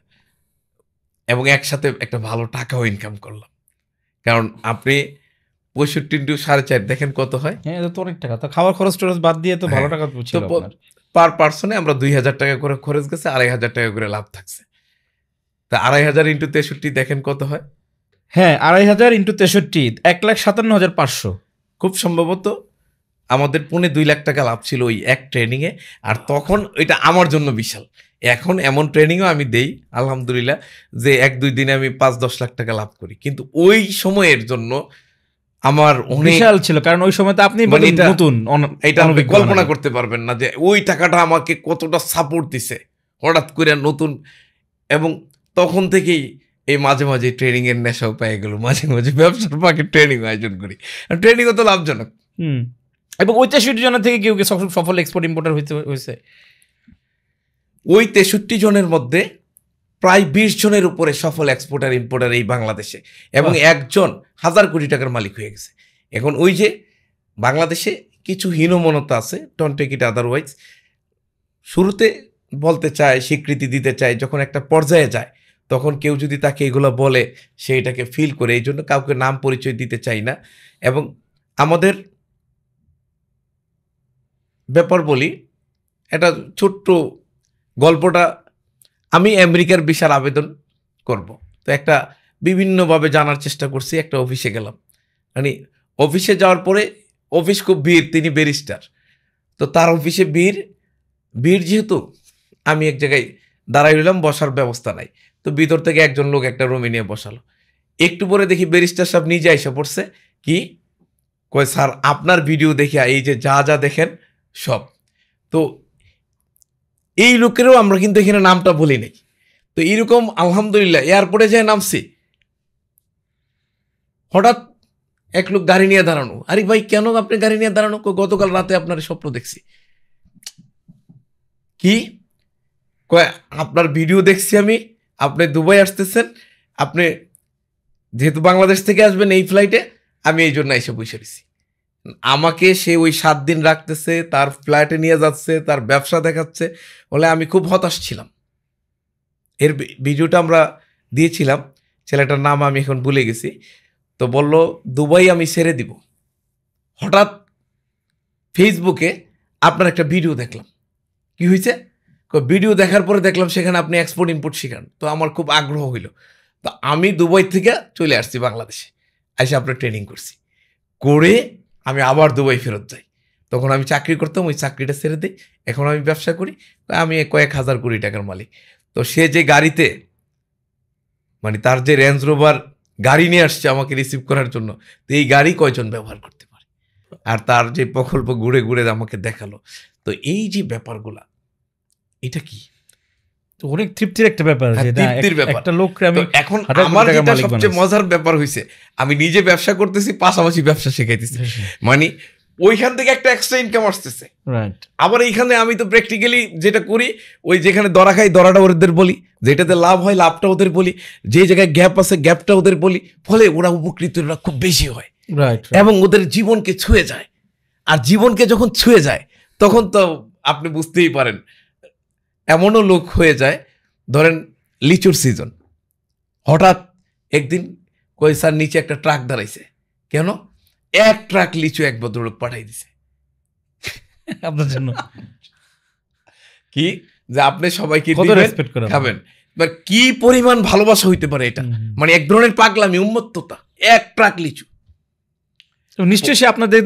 এবং একসাথে একটা ভালো টাকাও ইনকাম করলাম। কারণ আপনি 65 into 4.5 দেখেন কত হয়। হ্যাঁ, তো অনেক টাকা। তো খাওয়ার খরচ টরচ বাদ দিয়ে তো ভালো টাকা ছিল আপনার। পার পার্সনে আমরা 2,000 টাকা করে খরচ গেছে, 2,500 টাকা করে লাভ থাকছে। তা 2,500 into 63 দেখেন কত হয়। হ্যাঁ, 2,500 into 63 1,57,500। খুব সম্ভবত আমাদের 2.5 লাখ টাকা লাভ ছিল ওই এক ট্রেনিংয়ে। আর তখন এটা আমার জন্য বিশাল। এখন এমন ট্রেনিংও আমি দেই আলহামদুলিল্লাহ, যে 1-2 দিনে আমি 5-10 লাখ টাকা লাভ করি, কিন্তু ওই সময়ের জন্য আমার অনেক বিশাল ছিল, কারণ ওই সময় তো আপনি মানে এটা- নতুন এটা আপনি অনভিজ্ঞ কল্পনা মানুষ। করতে পারবেন না যে ওই টাকাটা আমাকে কতটা সাপোর্ট দিছে হঠাৎ করে নতুন। এবং তখন থেকেই এই মাঝে মাঝে ট্রেনিং এর নেশাও পেয়ে গেল, মাঝে মাঝে ব্যবসার ফাঁকে ট্রেনিং আয়োজন করি। ট্রেনিংও তো লাভজনক। হুম। এবং ওই 63 জনের থেকে কেউ সফল এক্সপোর্ট ইম্পোর্টার হয়েছে? ওই 63 জনের মধ্যে প্রায় 20 জনের উপরে সফল এক্সপোর্টার ইম্পোর্টার এই বাংলাদেশে, এবং একজন 1000 কোটি টাকার মালিক হয়ে গেছে। এখন ওই যে বাংলাদেশে কিছু হীনমনতা আছে, ডোন্ট টেক ইট আদারওয়াইজ, শুরুতে বলতে চায়, স্বীকৃতি দিতে চায়, যখন একটা পর্যায়ে যায় তখন কেউ যদি তাকে এগুলো বলে সে এটাকে ফিল করে, এই জন্য কাউকে নাম পরিচয় দিতে চাই না। এবং আমাদের ব্যাপার বলি, এটা ছোট্ট গল্পটা, আমি আমেরিকার ভিসার আবেদন করব, তো একটা বিভিন্নভাবে জানার চেষ্টা করছি। একটা অফিসে গেলাম, মানে অফিসে যাওয়ার পরে অফিস খুব ভিড়, তিনি ব্যারিস্টার, তো তার অফিসে ভিড় যেহেতু আমি এক জায়গায় দাঁড়াই রইলাম, বসার ব্যবস্থা নাই, তো ভিতর থেকে একজন লোক একটা রুমে নিয়ে বসালো। একটু পরে দেখি ব্যারিস্টার সাহেব নিজে এসে পড়ছে। কি কয়, স্যার আপনার ভিডিও দেখে এই যে যা যা দেখেন সব। তো এই লোকেরও আমরা কিন্তু এখানে নামটা বলি নাই। তো এইরকম আলহামদুলিল্লাহ এয়ারপোর্টে যেয়ে নামছি, হঠাৎ এক লোক গাড়ি নিয়ে দাঁড়ানো। আরে ভাই কেন আপনি গাড়ি নিয়ে দাঁড়ানো? গতকাল রাতে আপনার স্বপ্ন দেখছি। কি কয়, আপনার ভিডিও দেখছি আমি, আপনি দুবাই আসতেছেন, আপনি যেহেতু বাংলাদেশ থেকে আসবেন এই ফ্লাইটে, আমি এই জন্য এসে বসে রয়েছি। আমাকে সে ওই 7 দিন রাখতেছে, তার ফ্ল্যাটে নিয়ে যাচ্ছে, তার ব্যবসা দেখাচ্ছে, বলে আমি খুব হতাশ ছিলাম। এর ভিডিওটা আমরা দিয়েছিলাম, ছেলেটার নাম আমি এখন ভুলে গেছি। তো বলল দুবাই আমি ছেড়ে দিব। হঠাৎ ফেসবুকে আপনার একটা ভিডিও দেখলাম। কি হয়েছে? ভিডিও দেখার পরে দেখলাম সেখানে আপনি এক্সপোর্ট ইম্পোর্ট শিখান। তো আমার খুব আগ্রহ হইল, তো আমি দুবাই থেকে চলে আসছি বাংলাদেশে, এসে আপনার ট্রেনিং করছি, করে আমি আবার দুবাই ফেরত যাই। তখন আমি চাকরি করতাম, ওই চাকরিটা ছেড়ে দিই, এখন আমি ব্যবসা করি, আমি কয়েক হাজার কোটি টাকার মালিক। তো সে যে গাড়িতে, মানে তার যে রেঞ্জ রোভার গাড়ি নিয়ে আসছে আমাকে রিসিভ করার জন্য, তো এই গাড়ি কয়জন ব্যবহার করতে পারে, আর তার যে প্রকল্প ঘুরে ঘুরে আমাকে দেখালো। তো এই যে ব্যাপারগুলা, এটা কি তো অনেক তৃপ্তির একটা ব্যাপার, হ্যাঁ, যে না, তৃপ্তির ব্যাপার। একটা লোককে আমি তো এখন 1000 আমার কোটি টাকার যেটা মালিক সবচেয়ে বানাইছি। মজার ব্যাপার হয়েছে, আমি নিজে ব্যবসা করতেছি, পাশাপাশি ব্যবসা শিখাইতেছি, মানে ওইখান থেকে একটা এক্সট্রা ইনকাম আসতেছে। রাইট। আবার এইখানে আমি তো প্র্যাকটিক্যালি যেটা করি, ওই যেখানে দরা খাই দরাটা ওদের বলি, যেটাতে লাভ হয় লাভটা ওদের বলি, যে জায়গায় গ্যাপ আছে গ্যাপটা ওদের বলি, ফলে ওরা উপকৃত খুব বেশি হয়, রাইট। এবং ওদের জীবনকে ছুঁয়ে যায়। আর জীবনকে যখন ছুঁয়ে যায় তখন তো আপনি বুঝতেই পারেন, এমনও লোক হয়ে যায়, ধরেন লিচুর সিজন, হঠাৎ একদিন কই স্যার নিচে একটা ট্রাক দাঁড়াইছে, কেন? 1 ট্রাক লিচু এক ভদ্রলোক পাঠাই দিছে। আপনার জন্য কি যে আপনি সবাইকে কত দিবেন, রেসপেক্ট করেন, খাবেন, এবার কি পরিমাণ ভালোবাসা হইতে পারে এটা, মানে এক ধরনের পাগলামি, উন্মত্ততা। 1 ট্রাক লিচু, তো নিশ্চয়ই সে আপনাদের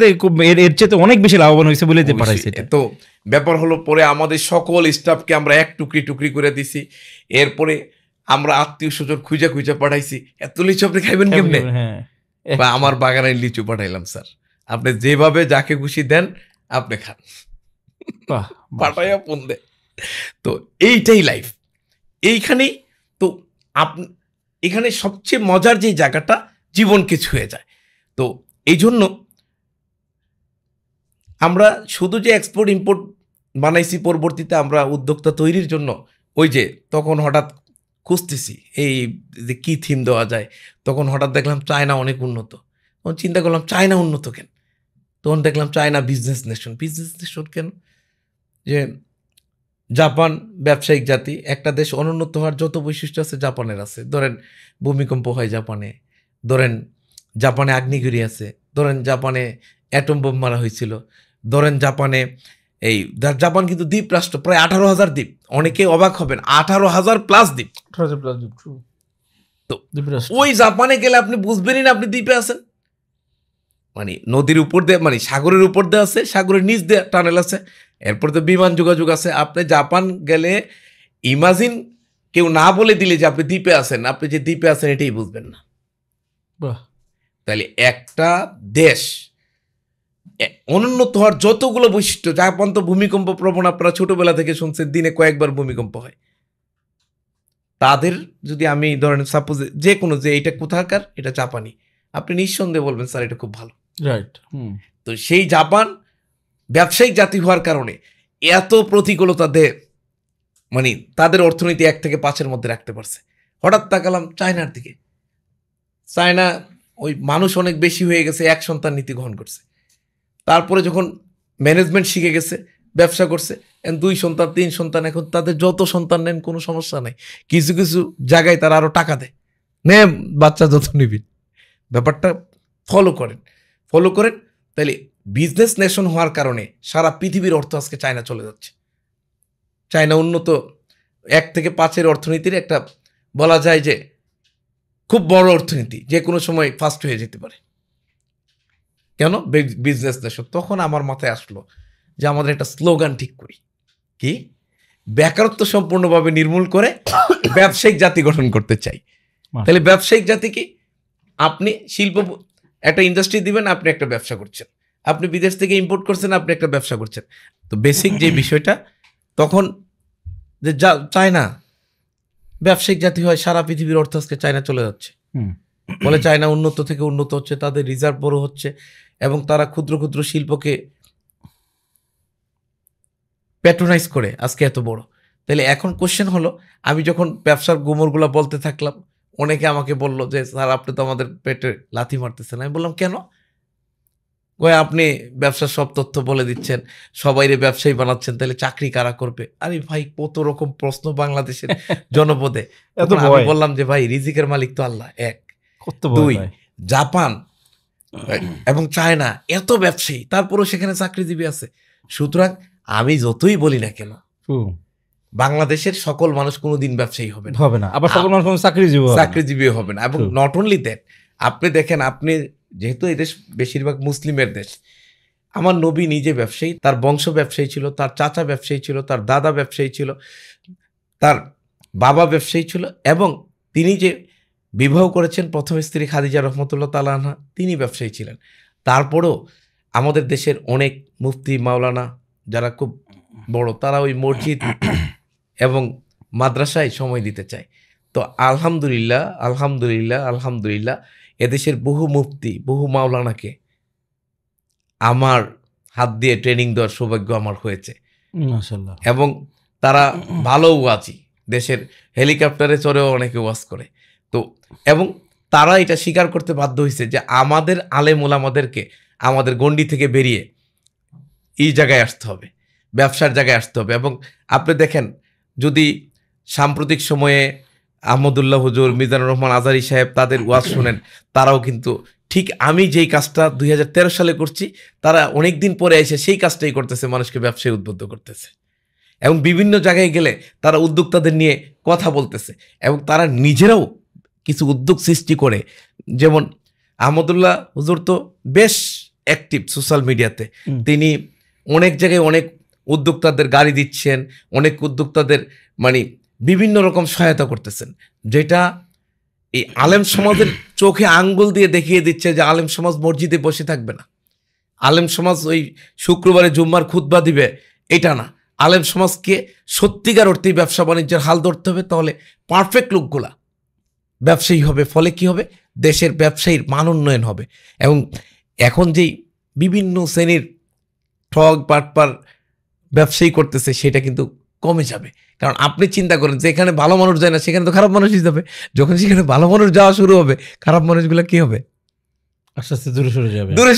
এর চেয়ে অনেক বেশি লাভবান হয়েছে বলে পাঠাইছে এটা। তো ব্যাপার হলো, পরে আমাদের সকল স্টাফকে আমরা এক টুকরি টুকরি করে দিছি। এরপরে আমরা আত্মীয় স্বজন খুঁজে খুঁজে পাঠাইছি, এত লিচু আপনি খাইবেন কেমনে? হ্যাঁ, বা আমার বাগানের লিচু পাঠাইলাম, স্যার আপনি যেভাবে যাকে খুশি দেন আপনি খান, বাহ, পাঠাইয়া ফোন দে। তো এইটাই লাইফ, এইখানেই তো এখানে সবচেয়ে মজার যে জায়গাটা, জীবনকে ছুঁয়ে যায়। তো এই জন্য আমরা শুধু যে এক্সপোর্ট ইম্পোর্ট বানাইছি, পরবর্তীতে আমরা উদ্যোক্তা তৈরির জন্য ওই যে তখন হঠাৎ খুঁজতেছি এই যে কী থিম দেওয়া যায়, তখন হঠাৎ দেখলাম চায়না অনেক উন্নত, তখন চিন্তা করলাম চায়না উন্নত কেন? তখন দেখলাম চায়না বিজনেস নেশন কেন? যে জাপান ব্যবসায়িক জাতি, একটা দেশ অনুন্নত হওয়ার যত বৈশিষ্ট্য আছে জাপানের আছে। ধরেন ভূমিকম্প হয় জাপানে, ধরেন জাপানে আগ্নেয়গিরি আছে, ধরেন জাপানে অ্যাটম বোম মারা হয়েছিল, ধরেন জাপানে এই জাপান কিন্তু দ্বীপ রাষ্ট্র, প্রায় 18,000 দ্বীপ। অনেকে অবাক হবেন, 18,000 প্লাস দ্বীপ। তো ওই জাপানে গেলে আপনি বুঝবেনই না আপনি দ্বীপে আছেন। মানে নদীর উপর দিয়ে, মানে সাগরের উপর দিয়ে আছে, সাগরের নিচ দিয়ে টানেল আছে, এরপর তো বিমান যোগাযোগ আছে। আপনি জাপান গেলে ইমাজিন কেউ না বলে দিলে যে আপনি দ্বীপে আছেন, আপনি যে দ্বীপে আছেন এটাই বুঝবেন না। বাহ। তাহলে একটা দেশ অনুন্নত হওয়ার যতগুলো বৈশিষ্ট্য, জাপান তো ভূমিকম্প প্রবণ, আপনারা ছোটবেলা থেকে শুনছেন দিনে কয়েকবার ভূমিকম্প হয়। তাদের যদি আমি ধরেন সাপোজ যে কোনো যে এটা কোথাকার, এটা জাপানি, আপনি নিঃসন্দেহে বলবেন স্যার এটা খুব ভালো। রাইট। তো সেই জাপান ব্যবসায়িক জাতি হওয়ার কারণে এত প্রতিকূলতা মানে তাদের অর্থনীতি 1 থেকে 5-এর মধ্যে রাখতে পারছে। হঠাৎ তাকালাম চায়নার দিকে, চায়না ওই মানুষ অনেক বেশি হয়ে গেছে, 1 সন্তান নীতি গ্রহণ করছে। তারপরে যখন ম্যানেজমেন্ট শিখে গেছে, ব্যবসা করছে, 2 সন্তান 3 সন্তান, এখন তাদের যত সন্তান নেন কোনো সমস্যা নাই। কিছু কিছু জায়গায় তারা আরো টাকা দেয়, নে বাচ্চা যত নিবি। ব্যাপারটা ফলো করেন। তাহলে বিজনেস নেশন হওয়ার কারণে সারা পৃথিবীর অর্থ আজকে চায়না চলে যাচ্ছে। চায়না উন্নত 1 থেকে 5-এর অর্থনীতির একটা বলা যায় যে খুব বড় অর্থনীতি, যে কোনো সময় ফার্স্ট হয়ে যেতে পারে। কেন? Business nation. তখন আমার মাথায় আসলো যে আমাদের একটা স্লোগান ঠিক করি, কি বেকারত্ব সম্পূর্ণভাবে নির্মূল করে ব্যবসায়িক জাতি গঠন করতে চাই। তাহলে ব্যবসায়িক জাতি কি? আপনি শিল্প একটা ইন্ডাস্ট্রি দিবেন, আপনি একটা ব্যবসা করছেন, আপনি বিদেশ থেকে ইম্পোর্ট করছেন, আপনি একটা ব্যবসা করছেন। তো বেসিক যে বিষয়টা তখন যে চায়না ব্যবসায়িক জাতি হয়, সারা পৃথিবীর অর্থ আজকে চায়না চলে যাচ্ছে। বলে চায়না উন্নত থেকে উন্নত হচ্ছে, তাদের রিজার্ভ বড় হচ্ছে এবং তারা ক্ষুদ্র ক্ষুদ্র শিল্পকে প্যাট্রোনাইজ করে আজকে এত বড়। তাহলে এখন কোশ্চেন হলো, আমি যখন ব্যবসার গুমরগুলো বলতে থাকলাম, অনেকে আমাকে বলল যে স্যার আপনি তো আমাদের পেটে লাথি মারতেছেন। আমি বললাম কেন? আপনি ব্যবসার সব তথ্য বলে দিচ্ছেন, সবাইরে ব্যবসায়ী বানাচ্ছেন, তাহলে চাকরি কারা করবে? আরে ভাই, কত রকম প্রশ্ন বাংলাদেশের জনপদে। আমি বললাম যে ভাই রিজিকের মালিক তো আল্লাহ, 1। 2, জাপান এবং চায়না এত ব্যবসায়ী, তারপরেও সেখানে চাকরিজীবী আছে। সুতরাং আমি যতই বলি না কেন, বাংলাদেশের সকল মানুষ কোনোদিন ব্যবসায়ী হবে না, আবার সকল মানুষ চাকরিজীবী হবে না। এবং নট অনলি দ্যাট, আপনি দেখেন, আপনি যেহেতু এই দেশ বেশিরভাগ মুসলিমের দেশ, আমার নবী নিজে ব্যবসায়ী, তার বংশ ব্যবসায়ী ছিল, তার চাচা ব্যবসায়ী ছিল, তার দাদা ব্যবসায়ী ছিল, তার বাবা ব্যবসায়ী ছিল, এবং তিনি যে বিবাহ করেছেন প্রথম স্ত্রী খাদিজা রহমতুল্লাহ তাআলা আনহা, তিনি ব্যবসায়ী ছিলেন। তারপরও আমাদের দেশের অনেক মুফতি মাওলানা যারা খুব বড়, তারা ওই মসজিদ এবং মাদ্রাসায় সময় দিতে চায়। তো আলহামদুলিল্লাহ আলহামদুলিল্লাহ আলহামদুলিল্লাহ এদেশের বহু মুফতি বহু মাওলানাকে আমার হাত দিয়ে ট্রেনিং দেওয়ার সৌভাগ্য আমার হয়েছে, মাশাআল্লাহ। এবং তারা ভালো ওয়াজি, দেশের হেলিকপ্টারে চড়েও অনেকে ওয়াজ করে। তো এবং তারা এটা স্বীকার করতে বাধ্য হয়েছে যে আমাদের আলেম ওলামাদেরকে আমাদের গণ্ডি থেকে বেরিয়ে এই জায়গায় আসতে হবে, ব্যবসার জায়গায় আসতে হবে। এবং আপনি দেখেন, যদি সাম্প্রতিক সময়ে আহমদুল্লাহ হুজুর, মিজানুর রহমান আজারি সাহেব তাদের ওয়াজ শুনেন, তারাও কিন্তু ঠিক আমি যেই কাজটা 2013 সালে করছি, তারা অনেক দিন পরে এসে সেই কাজটাই করতেছে, মানুষকে ব্যবসায় উদ্বুদ্ধ করতেছে। এবং বিভিন্ন জায়গায় গেলে তারা উদ্যোক্তাদের নিয়ে কথা বলতেছে, এবং তারা নিজেরাও কিছু উদ্যোগ সৃষ্টি করে। যেমন আহমদুল্লাহ হুজুর তো বেশ অ্যাক্টিভ সোশ্যাল মিডিয়াতে, তিনি অনেক জায়গায় অনেক উদ্যোক্তাদের গাড়ি দিচ্ছেন, অনেক উদ্যোক্তাদের মানে বিভিন্ন রকম সহায়তা করতেছেন, যেটা এই আলেম সমাজের চোখে আঙ্গুল দিয়ে দেখিয়ে দিচ্ছে যে আলেম সমাজ মসজিদে বসে থাকবে না, আলেম সমাজ ওই শুক্রবারে জুম্মার খুতবা দিবে, এটা না। আলেম সমাজকে সত্যিকার অর্থে ব্যবসা বাণিজ্যের হাল ধরতে হবে, তাহলে পারফেক্ট লোকগুলা ব্যবসায়ী হবে। ফলে কি হবে? দেশের ব্যবসায়ীর মান উন্নয়ন হবে। এবং এখন যেই বিভিন্ন শ্রেণীর ঠগ বাটপার ব্যবসায়ী করতেছে, সেটা কিন্তু কমে যাবে। কারণ আপনি চিন্তা করেন, যেখানে ভালো মানুষ যায় না সেখানে তো খারাপ মানুষই যাবে। যখন সেখানে ভালো মানুষ যাওয়া শুরু হবে, খারাপ মানুষগুলো কি হবে? আস্তে আস্তে দূরে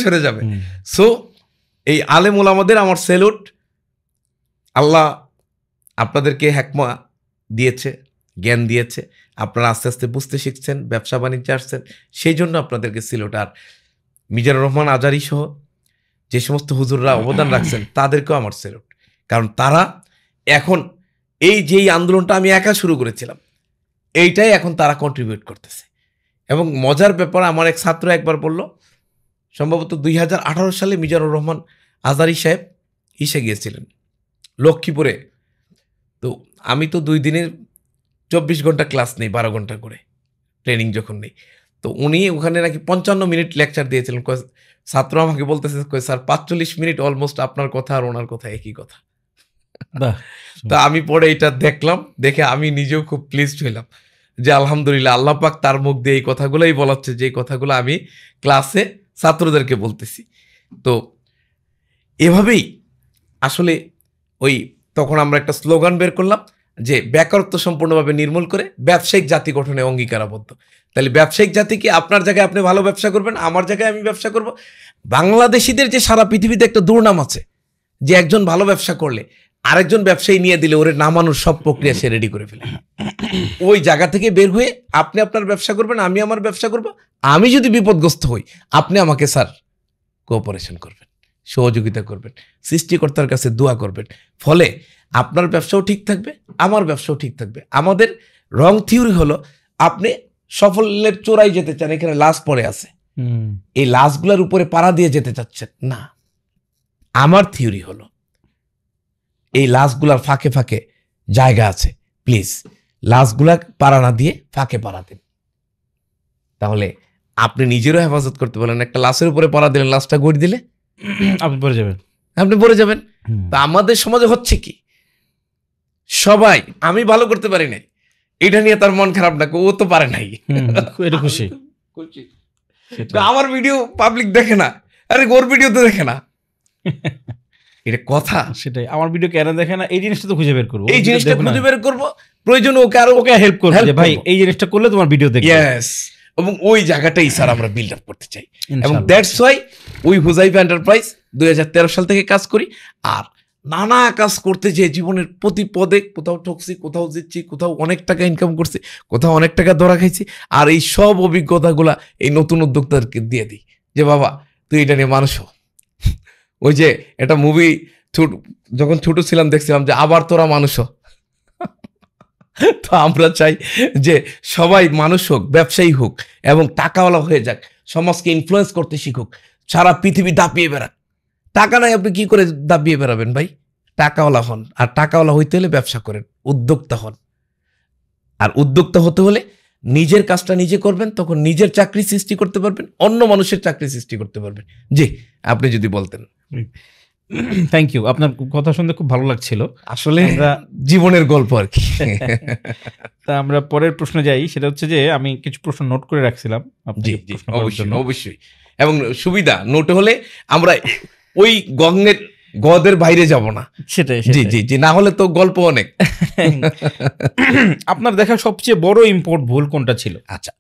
সরে যাবে। সো এই আলেম ওলামাদের আমার স্যালুট। আল্লাহ আপনাদেরকে হিকমা দিয়েছে, জ্ঞান দিয়েছে, আপনারা আস্তে আস্তে বুঝতে শিখছেন, ব্যবসা বাণিজ্যে আসছেন, সেই জন্য আপনাদেরকে স্যালুট। আর মিজানুর রহমান আজারি সহ যে সমস্ত হুজুররা অবদান রাখছেন, তাদেরকেও আমার স্যালুট। কারণ তারা এখন এই যেই আন্দোলনটা আমি একা শুরু করেছিলাম, এইটাই এখন তারা কন্ট্রিবিউট করতেছে। এবং মজার ব্যাপার, আমার এক ছাত্র একবার বলল, সম্ভবত 2018 সালে মিজানুর রহমান আজারি সাহেব ইসে গিয়েছিলেন লক্ষ্মীপুরে। তো আমি তো 2 দিনের 24 ঘন্টা ক্লাস নেই, 12 ঘন্টা করে ট্রেনিং যখন নেই, তো উনি ওখানে নাকি 55 মিনিট লেকচার দিয়েছিলেন। ছাত্র আমাকে বলতেছে, স্যার 45 মিনিট অলমোস্ট আপনার কথা আর ওনার কথা একই কথা। বাহ, তো আমি পরে এটা দেখলাম, দেখে আমি নিজেও খুব প্লিজড হইলাম যে আলহামদুলিল্লাহ আল্লাহ পাক তার মুখ দিয়ে এই কথাগুলোই বলাচ্ছে, যে কথাগুলো আমি ক্লাসে ছাত্রদেরকে বলতেছি। তো এভাবেই আসলে ওই তখন আমরা একটা স্লোগান বের করলাম যে বেকারত্ব সম্পূর্ণভাবে নির্মূল করে ব্যবসায়িক জাতি গঠনে অঙ্গীকারাবদ্ধ। তাহলে ব্যবসায়িক জাতি কি, আপনার জায়গায় আপনি ভালো ব্যবসা করবেন, আমার জায়গায় আমি ব্যবসা করব। বাংলাদেশিদের যে সারা পৃথিবীতে একটা দুর্নাম আছে যে একজন ভালো ব্যবসা করলে আরেকজন ব্যবসায়ী নিয়ে দিলে ওরে নামানোর সব প্রক্রিয়া সে রেডি করে ফেলে। ওই জায়গা থেকে বের হয়ে আপনি আপনার ব্যবসা করবেন, আমি আমার ব্যবসা করব। আমি যদি বিপদগ্রস্ত হই আপনি আমাকে স্যার কোঅপারেশন করবেন, সহযোগিতা করবেন, সৃষ্টিকর্তার কাছে দোয়া করবেন। ফলে আপনার ব্যবসাও ঠিক থাকবে, আমার ব্যবসাও ঠিক থাকবে। আমাদের রং থিওরি হলো আপনি সফলের চোরাই যেতে চান, এখানে লাশ পড়ে আছে, এই লাশগুলোর উপরে পাড়া দিয়ে যেতে চাচ্ছেন না। আমার থিওরি হলো এই লাশগুলার ফাঁকে ফাঁকে জায়গা আছে, প্লিজ লাশগুলা পাড়া না দিয়ে ফাঁকে পাড়া দিন। তাহলে আপনি নিজেরও হেফাজত করতে পারেন। একটা লাশের উপরে পাড়া দিলেন, লাশটা গড়ি দিলে আপনি পড়ে যাবেন, আপনি পড়ে যাবেন। তা আমাদের সমাজে হচ্ছে কি, সবাই আমি ভালো করতে পারি নাই এটা নিয়ে তার মন খারাপ না, ও তো পারে নাই, এটা খুশি। আমার ভিডিও পাবলিক দেখে না, আরে ওর ভিডিও তো দেখে না, এটা কথা। সেটাই, আমার ভিডিও কেন দেখে না এই জিনিসটা তো খুঁজে বের করবো, এই জিনিসটা খুঁজে বের করবো, প্রয়োজনে ওকে আরো ওকে হেল্প করবো যে ভাই এই জিনিসটা করলে তোমার ভিডিও দেখবে। ইয়েস, এবং ওই জায়গাটাই স্যার আমরা বিল্ড আপ করতে চাই। এবং দ্যাটস ওয়াই ওই হুজাইফা এন্টারপ্রাইজ 2013 সাল থেকে কাজ করি। আর নানা কাজ করতে যে জীবনের প্রতি পদে কোথাও ঠকছি, কোথাও জিতছি, কোথাও অনেক টাকা ইনকাম করছি, কোথাও অনেক টাকা ধরা খাইছি। আর এই সব অভিজ্ঞতাগুলা এই নতুন উদ্যোক্তাদেরকে দিয়ে দিই যে বাবা তুই এটা নিয়ে মানুষ হ। ওই যে একটা মুভি যখন ছোট ছিলাম দেখছিলাম যে আবার তোরা মানুষ হ। তো আমরা চাই যে সবাই মানুষ হোক, ব্যবসায়ী হোক এবং টাকাওয়ালা হয়ে যাক, সমাজকে ইনফ্লুয়েন্স করতে শিখুক, সারা পৃথিবী দাপিয়ে বেড়াক। টাকা নাই আপনি কি করে দাপিয়ে বেড়াবেন ভাই? টাকাওয়ালা হন, আর টাকাওয়ালা হইতে হলে ব্যবসা করেন, উদ্যোক্তা হন। আর উদ্যোক্তা হতে হলে নিজের কাজটা নিজে করবেন, তখন নিজের চাকরি সৃষ্টি করতে পারবেন, অন্য মানুষের চাকরি সৃষ্টি করতে পারবেন। জি, আপনি যদি বলতেন। থ্যাংক ইউ, আপনার কথা শুনতে খুব ভালো লাগছিল। আসলে জীবনের গল্প আর কি। তা আমরা পরের প্রশ্নে যাই, সেটা হচ্ছে যে আমি কিছু প্রশ্ন নোট করে রাখছিলাম। জি জি, অবশ্যই অবশ্যই। এবং সুবিধা নোট হলে আমরা ওই গদের বাইরে যাব না। সেটাই, জি জি জি, না হলে তো গল্প অনেক। আপনার দেখা সবচেয়ে বড় ইম্পোর্ট ভুল কোনটা ছিল? আচ্ছা,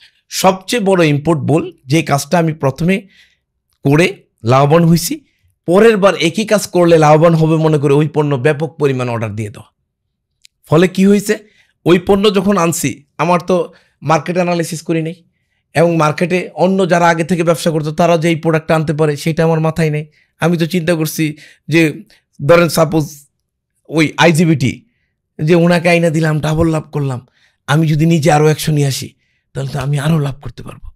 সবচেয়ে বড় ইম্পোর্ট ভুল, যে কাজটা আমি প্রথমে করে লাভবান হয়েছি, পরের বার একই কাজ করলে লাভবান হবে মনে করে ওই পণ্য ব্যাপক পরিমাণ অর্ডার দিয়ে দেওয়া। ফলে কি হয়েছে, ওই পণ্য যখন আনছি আমার তো মার্কেট অ্যানালিসিস করি নেই, এবং মার্কেটে অন্য যারা আগে থেকে ব্যবসা করতো তারা যে এই প্রোডাক্টটা আনতে পারে সেটা আমার মাথায় নেই। আমি তো চিন্তা করছি যে ধরেন সাপোজ ওই আইজিবিটি, যে ওনাকে আইনা দিলাম, ডাবল লাভ করলাম, আমি যদি নিজে আরও 100 নিয়ে আসি তাহলে তো আমি আরও লাভ করতে পারবো।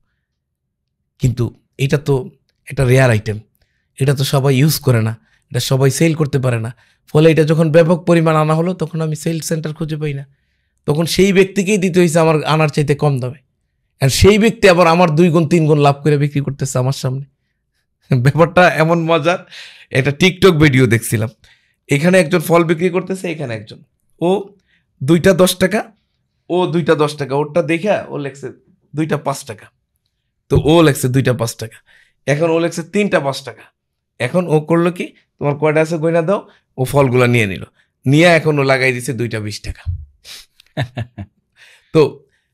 কিন্তু এটা তো একটা রেয়ার আইটেম, এটা তো সবাই ইউজ করে না, এটা সবাই সেল করতে পারে না। ফলে এটা যখন ব্যাপক পরিমাণ আনা হলো তখন আমি সেল সেন্টার খুঁজে পাই না, তখন সেই ব্যক্তিকেই দিতে হয়েছে আমার আনার চাইতে কম দামে। আর সেই ব্যক্তি আবার আমার 2 গুণ 3 গুণ লাভ করে বিক্রি করতেছে আমার সামনে। ব্যাপারটা এমন মজার, একটা টিকটক ভিডিও দেখছিলাম, এখানে একজন ফল বিক্রি করতেছে, এখানে একজন, ও 2টা 10 টাকা, ও 2টা 10 টাকা, ওরটা দেখে ও লেখছে 2টা 5 টাকা, তো ও লেখছে 2টা 5 টাকা, এখন ও লেখছে 3টা 5 টাকা। এখন ও করলো কি, তোমার কয়টা আছে গয়না দাও, ও ফলগুলা নিয়ে নিল, নিয়ে এখন ও লাগাই দিছে 2টা 20 টাকা। তো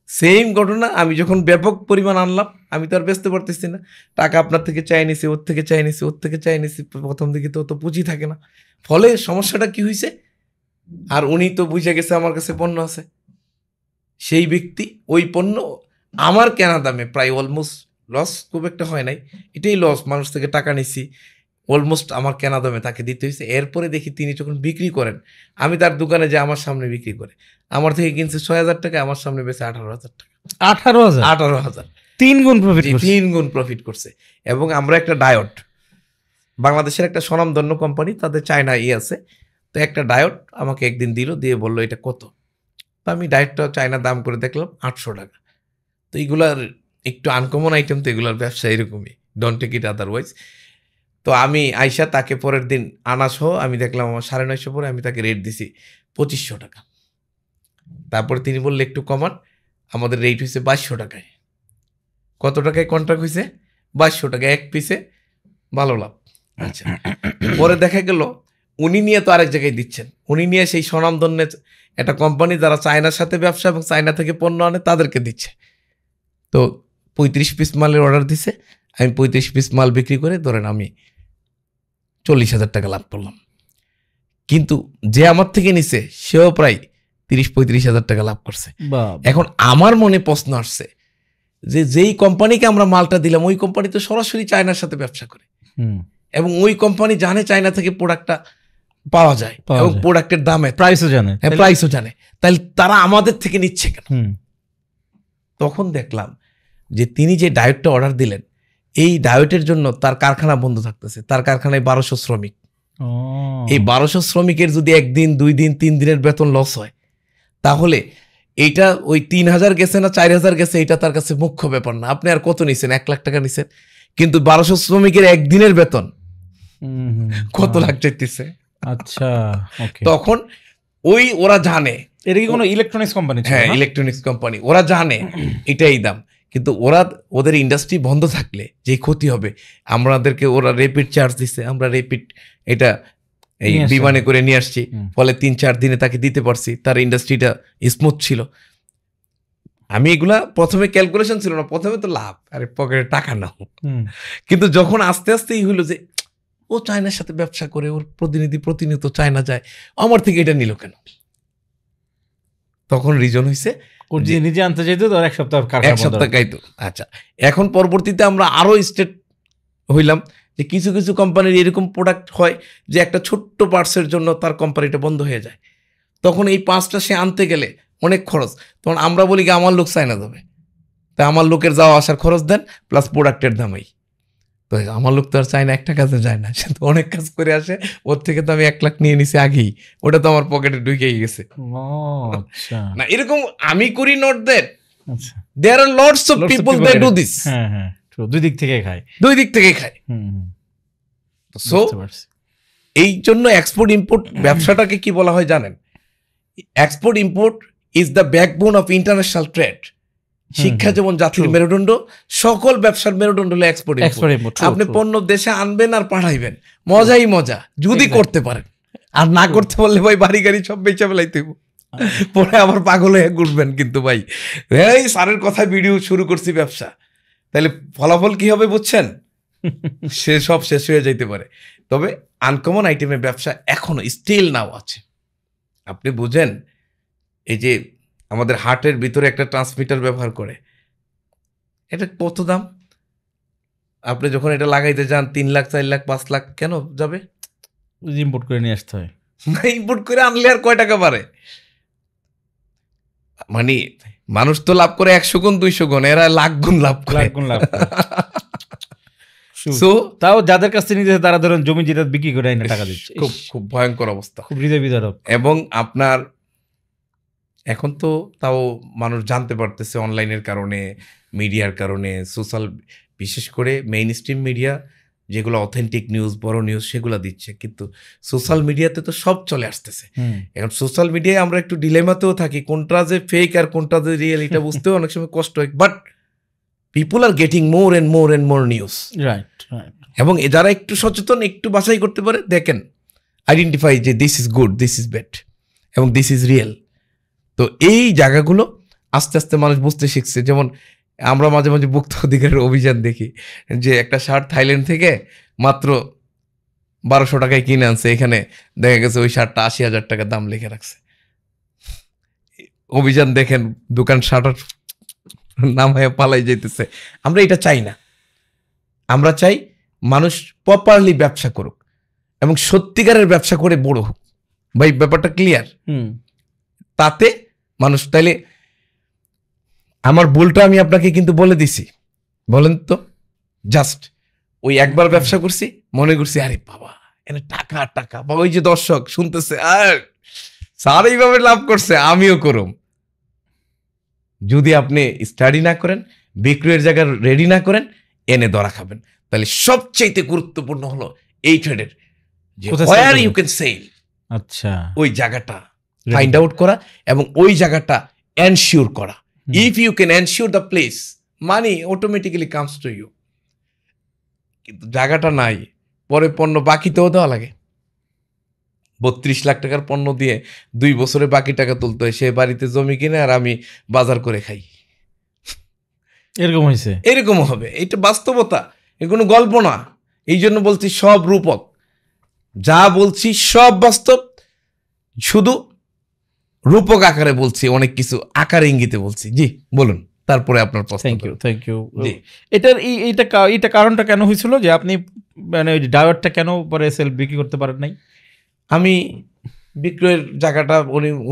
সেম ঘটনা, আমি যখন ব্যাপক পরিমাণ আনলাম আমি তো আর বেচতে পারতেছি না, টাকা আপনার থেকে চাই নিছি, ওর থেকে চাই নিছি, ওর থেকে চাই নিছি, প্রথম দিকে তো পুঁজি থাকে না। ফলে সমস্যাটা কি হয়েছে, আর উনি তো বুঝে গেছে আমার কাছে পণ্য আছে, সেই ব্যক্তি ওই পণ্য আমার কেনা দামে প্রায় অলমোস্ট লস, খুব একটা হয় নাই, এটাই লস, মানুষ থেকে টাকা নিছি, অলমোস্ট আমার কেনা দামে তাকে দিতে হয়েছে। এরপরে দেখি তিনি যখন বিক্রি করেন, আমি তার দোকানে যে আমার সামনে বিক্রি করে, আমার থেকে কিনছে 6,000 টাকা, আমার সামনে বেচে 18,000 টাকা। 18,000 3 গুণ প্রফিট, 3 গুণ প্রফিট করছে। এবং আমরা একটা ডায়োড, বাংলাদেশের একটা স্বনামধন্য কোম্পানি, তাদের চায়না আছে, তো একটা ডায়োড আমাকে একদিন দিল, দিয়ে বললো এটা কত, তো আমি ডায়োডটা চায়না দাম করে দেখলাম 800 টাকা। তো একটু আনকমন আইটেম তো এগুলোর ব্যবসা এরকমই, ডোন্ট টেক ইট আদারওয়াইজ। তো আমি আইসা তাকে পরের দিন আনা সহ আমি দেখলাম আমার 950 পরে, আমি তাকে রেট দিছি 2500 টাকা। তারপরে তিনি বললে একটু কমান, আমাদের রেট হয়েছে 2200 টাকায়। কত টাকায় কন্ট্রাক্ট হয়েছে? 2200 টাকা, এক পিসে ভালো লাভ। আচ্ছা, পরে দেখা গেল উনি নিয়ে তো আরেক জায়গায় দিচ্ছেন, উনি নিয়ে সেই স্বনামধন্য একটা কোম্পানি যারা চায়নার সাথে ব্যবসা এবং চায়না থেকে পণ্য আনে তাদেরকে দিচ্ছে। তো 35 পিস মালের অর্ডার দিছে, আমি 35 পিস মাল বিক্রি করে ধরেন আমি 40,000 টাকা লাভ করলাম। কিন্তু যে আমার থেকে নিছে সেও প্রায় 30-35,000 টাকা লাভ করছে। এখন আমার মনে প্রশ্ন আসছে যে যেই কোম্পানিকে আমরা মালটা দিলাম ওই কোম্পানি তো সরাসরি চায়নার সাথে ব্যবসা করে, এবং ওই কোম্পানি জানে চায়না থেকে প্রোডাক্টটা পাওয়া যায় এবং প্রোডাক্টের দামে প্রাইসও জানে, প্রাইসও জানে, তাহলে তারা আমাদের থেকে নিচ্ছে কেন? তখন দেখলাম যে তিনি যে ডায়েটটা অর্ডার দিলেন এই ডায়েটের জন্য তার কারখানা বন্ধ থাকতেছে, তার কারখানায় 1200 শ্রমিক। এই 1200 শ্রমিকের যদি 1 দিন 2 দিন 3 দিনের বেতন লস হয়, তাহলে এইটা ওই 3000 গেছে না 4000 গেছে এটা তার কাছে মুখ্য ব্যাপার না। আপনি আর কত নিছেন? 1 লাখ টাকা নিছেন, কিন্তু 1200 শ্রমিকের একদিনের বেতন কত লাখ চাইতেছে। আচ্ছা, তখন ওই ওরা জানে এটা কি কোনো ইলেকট্রনিক্স কোম্পানি? হ্যাঁ, ইলেকট্রনিক্স কোম্পানি, ওরা জানে এটাই দাম, কিন্তু ওদের ইন্ডাস্ট্রি বন্ধ থাকলে যে ক্ষতি হবে, আমাদেরকে ওরা রেপিড চার্জ দিচ্ছে, আমরা রেপিড এটা এই বিমানে করে নিয়ে আসছি, ফলে 3-4 দিনে তাকে দিতে পারছি, তার ইন্ডাস্ট্রিটা স্মুথ ছিল। আমি এগুলা প্রথমে ক্যালকুলেশন ছিল না, প্রথমে তো লাভ, আরে পকেটে টাকা নাও। কিন্তু যখন আস্তে আস্তেই হইলো যে ও চায়নার সাথে ব্যবসা করে, ওর প্রতিনিধি প্রতিনিয়ত চায়না যায়, আমার থেকে এটা নিল কেন? তখন রিজন হয়েছে নিজে আনতে চাইতো তো এক সপ্তাহ খাইতো। আচ্ছা, এখন পরবর্তীতে আমরা আরো স্টেট হইলাম যে কিছু কিছু কোম্পানির এরকম প্রোডাক্ট হয় যে একটা ছোট্ট পার্টসের জন্য তার কোম্পানিটা বন্ধ হয়ে যায়, তখন এই পার্টসটা সে আনতে গেলে অনেক খরচ। তখন আমরা বলি কি আমার লোক চায়না যাবে, তাই আমার লোকের যাওয়া আসার খরচ দেন প্লাস প্রোডাক্টের দামেই। তো আমার লোক তো আর চায়না একটা কাজে যায় না, সে তো অনেক কাজ করে আসে, ওর থেকে তো আমি 1 লাখ নিয়ে নিছি আগেই, ওটা তো আমার পকেটে ঢুকেই গেছে। না এরকম আমি করি, not that, there are lots of people that do this. দুই দিক থেকে খায়। সো এই জন্য এক্সপোর্ট ইম্পোর্ট ব্যবসাটাকে কি বলা হয় জানেন? Export import is the backbone of international trade. শিক্ষা যেমন জাতির মেরুদণ্ড, সকল ব্যবসার মেরুদণ্ড হলো এক্সপোর্ট ইম্পোর্ট। আপনি পণ্য দেশে আনবেন আর পাঠাইবেন, মজাই মজা, যদি করতে পারেন। আর না করতে পারলে ভাই বাড়ি গাড়ি সব বেচা ফেলাইতে পরে আবার পাগল হয়ে ঘুরবেন। কিন্তু ভাই এই স্যারের কথা ভিডিও শুরু করছি ব্যবসা, তাহলে ফলাফল কি হবে বুঝছেন? সে সব শেষ হয়ে যাইতে পারে। তবে আনকমন আইটেমের ব্যবসা এখনো স্টিল নাও আছে। আপনি বুঝেন, এই যে আমাদের হার্টের ভিতরে একটা ট্রান্সমিটার ব্যবহার করে, এটা কত দাম? আপনি যখন এটা লাগাইতে যান 3 লাখ 4 লাখ 5 লাখ কেন যাবে? ইম্পোর্ট করে নিয়ে আসতে হয়। ইম্পোর্ট করে আনলে আর কয় টাকা পারে? মানে মানুষ তো লাভ করে 100 গুণ 200 গুণ, এরা লাখ গুণ লাভ করে। তাও যাদের কাছ থেকে নিতে তারা ধরেন জমি যেটা বিক্রি করে টাকা দিচ্ছে। খুব ভয়ঙ্কর অবস্থা, খুব হৃদয় বিদারক। এবং আপনার এখন তো তাও মানুষ জানতে পারতেছে অনলাইনের কারণে, মিডিয়ার কারণে, সোশ্যাল, বিশেষ করে মেইন স্ট্রিম মিডিয়া যেগুলো অথেন্টিক নিউজ, বড় নিউজ সেগুলো দিচ্ছে, কিন্তু সোশ্যাল মিডিয়াতে তো সব চলে আসতেছে। এখন সোশ্যাল মিডিয়ায় আমরা একটু ডিলেমাতেও থাকি, কোনটা যে ফেক আর কোনটা যে রিয়েল এটা বুঝতেও অনেক সময় কষ্ট হয়। But people are getting more and more and more news, right. এবং যারা একটু সচেতন, একটু বাছাই করতে পারে, দেখেন আইডেন্টিফাই যে this is good, this is bad এবং দিস ইজ রিয়েল। তো এই জায়গাগুলো আস্তে আস্তে মানুষ বুঝতে শিখছে। যেমন আমরা মাঝে মাঝে ভোক্তা অধিকারের অভিযান দেখি যে একটা শার্ট থাইল্যান্ড থেকে মাত্র 1200 টাকায় কিনে আনছে, এখানে দেখা গেছে ওই শার্টটা 80,000 টাকা দাম লিখে রাখছে। অভিযান দেখেন, দোকান শার্টার নাম হয়ে পালাই যাইতেছে। আমরা এটা চাই না, আমরা চাই মানুষ প্রপারলি ব্যবসা করুক এবং সত্যিকারের ব্যবসা করে বড় হোক। ভাই ব্যাপারটা ক্লিয়ার? তাতে মানুষ, তাইলে আমার ভুলটা আমি আপনাকে কিন্তু বলে দিছি, বলেন তো, জাস্ট ওই একবার ব্যবসা করছি, মনে করছি আরে বাবা এনে টাকা টাকা, বা ওই যে দর্শক শুনতেছে আর স্যার এইভাবে লাভ করছে আমিও করুম। যদি আপনি স্টাডি না করেন, বিক্রয়ের জায়গা রেডি না করেন, এনে ধরা খাবেন। তাহলে সবচাইতে গুরুত্বপূর্ণ হলো এই ট্রেডের যে ওয়্যার ইউ ক্যান সেল, আচ্ছা, ওই জায়গাটা ফাইন্ড আউট করা এবং ওই জায়গাটা এনশিওর করা। If you can ensure the place, money automatically comes to you. কিন্তু জায়গাটা নাই, পরে পণ্য বাকিতেও দেওয়া লাগে। 32 লাখ টাকার পণ্য দিয়ে 2 বছরে বাকি টাকা তুলতে হয়। সে বাড়িতে জমি কিনে আর আমি বাজার করে খাই। এরকম হয়েছে, এরকমও হবে। এটা বাস্তবতা, এ কোনো গল্প না। এই জন্য বলছি সব রূপক, যা বলছি সব বাস্তব, শুধু রূপক আকারে বলছি, অনেক কিছু আকারে ইঙ্গিতে বলছি। জি বলুন, তারপরে আপনার প্রশ্ন। Thank you. এটার এইটা কারণটা কেন হয়েছিল যে আপনি মানে ওই ড্রাইভারটা কেন পরে সেল বিক্রি করতে পারেন নাই? আমি বিক্রয়ের জায়গাটা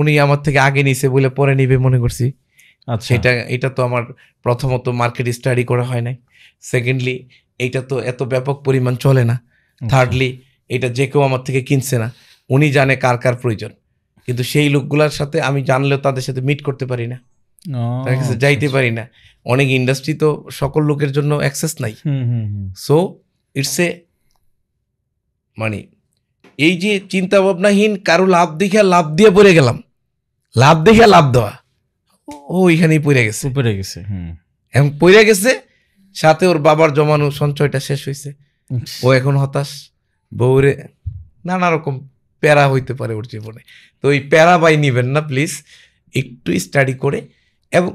উনি আমার থেকে আগে নিছে বলে পরে নিবে মনে করছি। আচ্ছা, এটা তো আমার প্রথমত মার্কেট স্টাডি করা হয় নাই। সেকেন্ডলি এইটা তো এত ব্যাপক পরিমাণ চলে না। থার্ডলি এটা যে কেউ আমার থেকে কিনছে না। উনি জানে কার কার প্রয়োজন, কিন্তু সেই লোকগুলোর সাথে আমি জানলেও তাদের সাথে মিট করতে পারি না, তাদের কাছে যাইতে পারি না। অনেক ইন্ডাস্ট্রি তো সকল লোকের জন্য অ্যাক্সেস নাই। সো ইটস এ মানে এই যে চিন্তা ভাবনাহীন কারো লাভ দেখে লাভ দিয়ে পড়ে গেলাম, লাভ দেখে লাভ দেওয়া, ও এখানেই পড়ে গেছে। এখন পড়ে গেছে, সাথে ওর বাবার জমানো সঞ্চয়টা শেষ হয়েছে। ও এখন হতাশ, বউরে নানা রকম প্যারা হইতে পারে ওর জীবনে। তো ওই প্যারা বাই নিবেন না প্লিজ, একটু স্টাডি করে, এবং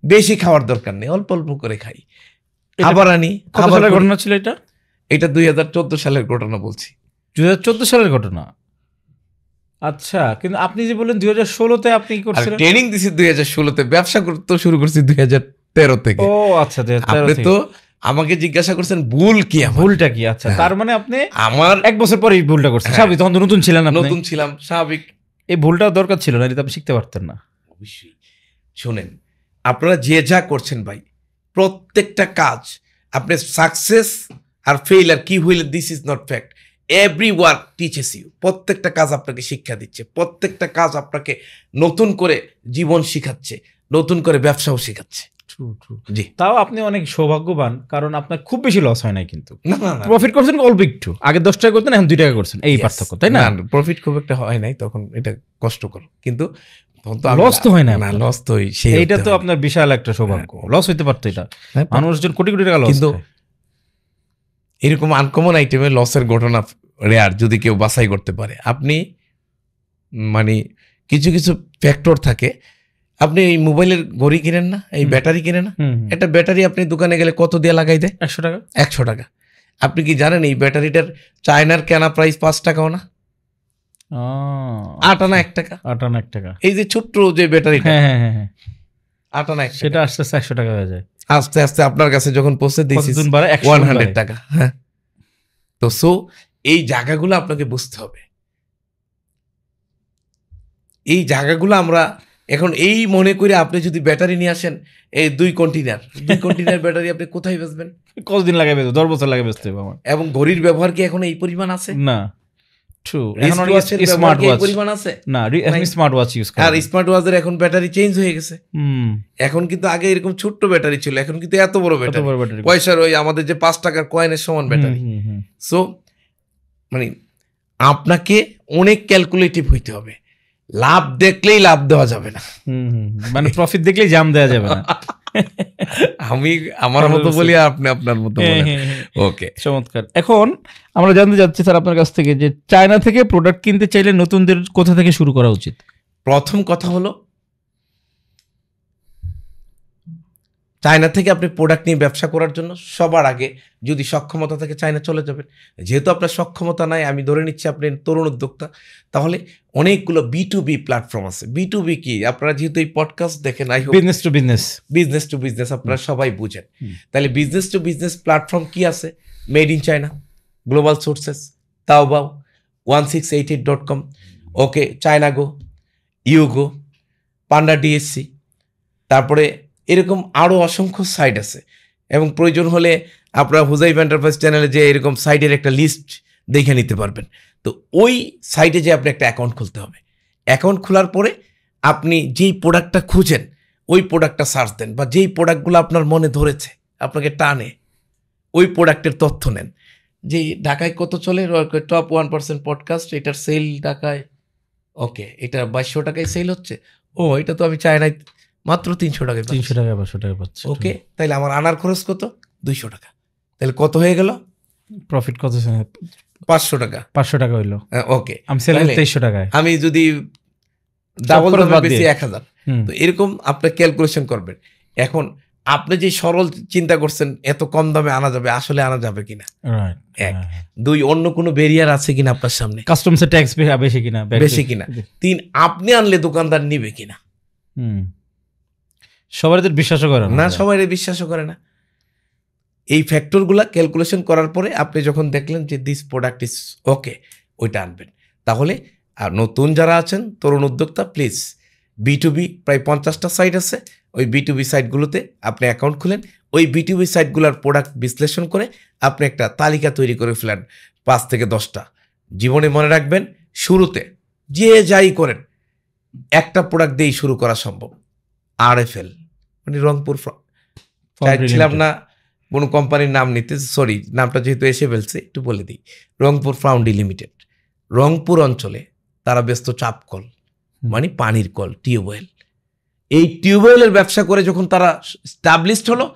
বেশি খাওয়ার দরকার নেই, অল্প অল্প করে খাই। আবার আনি। কত সালের ঘটনা ছিল এটা? এটা 2014 সালের ঘটনা বলছি। 2014 সালের ঘটনা। আচ্ছা, কিন্তু আপনি যে বললেন 2016-তে আপনি কি করছিলেন? ট্রেনিং দিছি 2016-তে, ব্যবসা করতে শুরু করছি 2013 থেকে। ও আচ্ছা, আপনি তো আমাকে জিজ্ঞাসা করছেন ভুল কি, ভুলটা কি? আচ্ছা, তার মানে আপনি আমার 1 বছর পরে এই ভুলটা করছেন। স্বাভাবিক, তখন তো নতুন ছিলেন, নতুন ছিলাম, স্বাভাবিক। এই ভুলটা দরকার ছিল না, এটা আপনি শিখতে পারতেন না। অবশ্যই। শোনেন, আপনারা যে যা করছেন ভাই, প্রত্যেকটা কাজ আপনি সাকসেস আর ফেইলার কি হইলে this is not fact, every work teaches you. প্রত্যেকটা কাজ আপনাকে শিক্ষা দিচ্ছে, প্রত্যেকটা কাজ আপনাকে নতুন করে জীবন শিখাচ্ছে, নতুন করে ব্যবসাও শিখাচ্ছে। জি, তাও আপনি অনেক সৌভাগ্যবান, কারণ আপনার খুব বেশি লস হয় নাই, কিন্তু না প্রফিট করছেন অল্প একটু। আগে 10 টাকা করতেন, এখন 2 টাকা করছেন, এই পার্থক্য, তাই না? প্রফিট খুব একটা হয় নাই তখন, এটা কষ্টকর, কিন্তু লস তো হয় না। লস তো এইটা তো আপনার বিশাল একটা সৌভাগ্য। লস হইতে পারতো, এটা মানুষজন কোটি কোটি টাকা লস। কিন্তু এরকম আনকমন আইটেমে লসের ঘটনা রেয়ার, যদি কেউ বাছাই করতে পারে। আপনি মানে কিছু কিছু ফ্যাক্টর থাকে। আপনি এই মোবাইলের ঘড়ি কিনেন না, এই ব্যাটারি কিনে না, একটা ব্যাটারি আপনি দোকানে গেলে কত দিয়ে লাগাই দেয়? 100 টাকা। 100 টাকা। আপনি কি জানেন এই ব্যাটারিটার চায়নার কেনা প্রাইস 5 টাকাও না, 8 আনা 1 টাকা। 8 আনা 1 টাকা। এই যে ছোট্ট যে ব্যাটারিটা, 8 আনা 1 টাকা, সেটা আস্তে আস্তে 100 টাকা হয়ে যায়। আস্তে আস্তে আপনার কাছে যখন পৌঁছে দিয়েছি 100 টাকা। হ্যাঁ, তো সো এই জায়গাগুলো আপনাকে বুঝতে হবে। এই জায়গাগুলো আমরা এখন এই মনে করে আপনি যদি ব্যাটারি নিয়ে আসেন, এই 2 কন্টেইনার ব্যাটারি আপনি কোথায় বেচবেন? কতদিন লাগে বেচতে? 10 বছর লাগে বেচতে হবে আমার। এবং ঘড়ির ব্যবহার কি এখন এই পরিমাণ আছে? না। ট্রু। এখন স্মার্ট ওয়াচ পরিমাণ আছে না, আমি স্মার্ট ওয়াচ ইউজ করি। আর স্মার্ট ওয়াচের এখন ব্যাটারি চেঞ্জ হয়ে গেছে। এখন কিন্তু আগে এরকম ছোট্ট ব্যাটারি ছিল, এখন কিন্তু এত বড় ব্যাটারি, পয়সার ওই আমাদের যে 5 টাকার কয়েনের সমান ব্যাটারি। সো মানে আপনাকে অনেক ক্যালকুলেটিভ হইতে হবে। লাভ দেখলেই লাভ দেওয়া যাবে না, মানে প্রফিট দেখলেই জাম দেওয়া যাবে না। আমি আমার মতো বলি, আপনি আপনার মতো বলেন। ওকে, চমৎকার। এখন আমরা জানতে চাচ্ছি স্যার আপনার কাছ থেকে, যে চায়না থেকে প্রোডাক্ট কিনতে চাইলে নতুনদের কোথা থেকে শুরু করা উচিত? প্রথম কথা হলো, চায়না থেকে আপনি প্রোডাক্ট নিয়ে ব্যবসা করার জন্য সবার আগে যদি সক্ষমতা থাকে চায়না চলে যাবেন। যেহেতু আপনার সক্ষমতা নাই, আমি ধরে নিচ্ছি আপনি তরুণ উদ্যোক্তা, তাহলে অনেকগুলো B2B প্ল্যাটফর্ম আছে। B2B কি? আপনারা যেহেতু এই পডকাস্ট দেখেন, বিজনেস টু বিজনেস আপনারা সবাই বুঝেন। তাহলে বিজনেস টু বিজনেস প্ল্যাটফর্ম কি আছে? Made in China, global sources, Taobao, 1688.com, okay, China go, Yugo, panda DSC, তারপরে এরকম আরও অসংখ্য সাইট আছে। এবং প্রয়োজন হলে আপনারা হুজাইফ এন্টারপ্রাইজ চ্যানেলে যে এরকম সাইটের একটা লিস্ট দেখে নিতে পারবেন। তো ওই সাইটে যে আপনি একটা অ্যাকাউন্ট খুলতে হবে। অ্যাকাউন্ট খোলার পরে আপনি যেই প্রোডাক্টটা খুঁজেন ওই প্রোডাক্টটা সার্চ দেন, বা যেই প্রোডাক্টগুলো আপনার মনে ধরেছে, আপনাকে টানে, ওই প্রোডাক্টের তথ্য নেন। যে ঢাকায় কত চলে, টপ 1% পডকাস্ট, এটার সেল ঢাকায়, ওকে, এটা 2200 টাকায় সেল হচ্ছে, ও এটা তো আমি চাই নাই, মাত্র 300 টাকায়, 300 টাকা 500 টাকা পাচ্ছে। ওকে, তাইলে আমার আনার খরচ কত, 200 টাকা, তাহলে কত হয়ে গেল, প্রফিট কত, 500 টাকা, 500 টাকা হইলো, ওকে, আমি সেল 2300 টাকায়, আমি যদি ডাবল খরচ বাদ বেশি দিয়ে। 1000, তো এরকম আপনি ক্যালকুলেশন করবেন। এখন আপনি যে সরল চিন্তা করছেন এত কম দামে আনা যাবে, আসলে আনা যাবে কিনা, রাইট। এক। 2, অন্য কোনো ব্যারিয়ার আছে কিনা আপনার সামনে, কাস্টমসের ট্যাক্স বেশি কিনা, বেশি কিনা। 3, আপনি আনলে দোকানদার নিবে কিনা। সবাই তো বিশ্বাসও করে না, সবাই বিশ্বাসও করে না। এই ফ্যাক্টরগুলা ক্যালকুলেশন করার পরে আপনি যখন দেখলেন যে দিস প্রোডাক্ট ইজ ওকে, ওইটা আনবেন। তাহলে আর নতুন যারা আছেন, তরুণ উদ্যোক্তা, প্লিজ B2B প্রায় 50টা সাইট আছে, ওই B2B সাইটগুলোতে আপনি অ্যাকাউন্ট খুলেন, ওই B2B সাইটগুলোর প্রোডাক্ট বিশ্লেষণ করে আপনি একটা তালিকা তৈরি করে ফেলেন 5 থেকে 10টা। জীবনে মনে রাখবেন, শুরুতে যে যাই করেন একটা প্রোডাক্ট দিয়েই শুরু করা সম্ভব। RFL মানে রংপুর, চাইছিলাম না কোনো কোম্পানির নাম নিতে, সরি, নামটা যেহেতু এসে ফেলছে একটু বলে দিই। রংপুর ফাউন্ডি লিমিটেড, রংপুর অঞ্চলে তারা ব্যস্ত চাপকল, মানে পানির কল, টিউবওয়েল। এই টিউবওয়েলের ব্যবসা করে যখন তারা স্টাবলিশড হলো,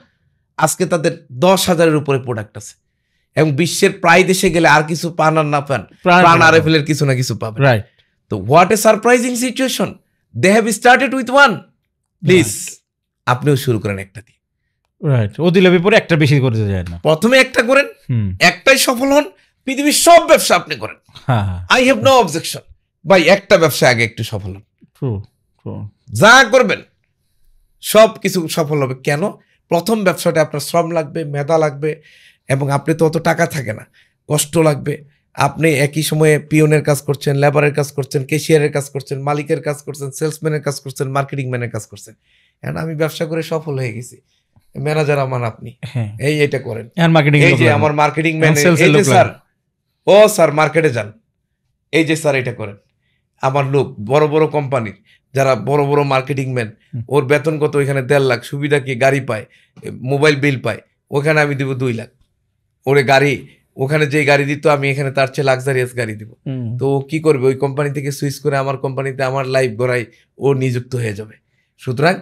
আজকে তাদের 10,000-এর উপরে প্রোডাক্ট আছে, এবং বিশ্বের প্রায় দেশে গেলে আর কিছু পান আর না পান, প্রাণ RFL এর কিছু না কিছু পাবেন। তো what a surprising situation, they have started with one. Please আপনিও শুরু করেন একটা দিয়ে। রাইট, ও দিলে পরে একটা বেশি করতে যায় না, প্রথমে একটা করেন, একটাই সফল হন, পৃথিবীর সব ব্যবসা আপনি করেন, আই হ্যাভ নো অবজেকশন। ভাই একটা ব্যবসা আগে একটু সফল হন, যা করবেন সব কিছু সফল হবে। কেন? প্রথম ব্যবসাটা আপনার শ্রম লাগবে, মেধা লাগবে, এবং আপনি তো অত টাকা থাকে না, কষ্ট লাগবে। আপনি একই সময়ে পিওনের কাজ করছেন, লেবারের কাজ করছেন, ক্যাশিয়ারের কাজ করছেন, মালিকের কাজ করছেন, সেলসম্যানের কাজ করছেন, মার্কেটিং ম্যানের কাজ করছেন। এখন আমি ব্যবসা করে সফল হয়ে গেছি, ম্যানেজার আমার আপনি, এই এটা করেন, এই যে আমার মার্কেটিং ম্যান, এই যে স্যার, ও স্যার মার্কেটে যান, এই যে স্যার এটা করেন। আমার লোক বড় বড় কোম্পানির যারা বড় বড় মার্কেটিং ম্যান, ওর বেতন কত, ওইখানে 1.5 লাখ, সুবিধা কি, গাড়ি পায়, মোবাইল বিল পায়, ওখানে আমি দিব 2 লাখ। ওরে গাড়ি, ওখানে যে গাড়ি দিত আমি এখানে তার চেয়ে লাক্সারিয়াস গাড়ি দিব। তো ও কি করবে, ওই কোম্পানি থেকে সুইচ করে আমার কোম্পানিতে আমার লাইফ গড়াই ও নিযুক্ত হয়ে যাবে। সুতরাং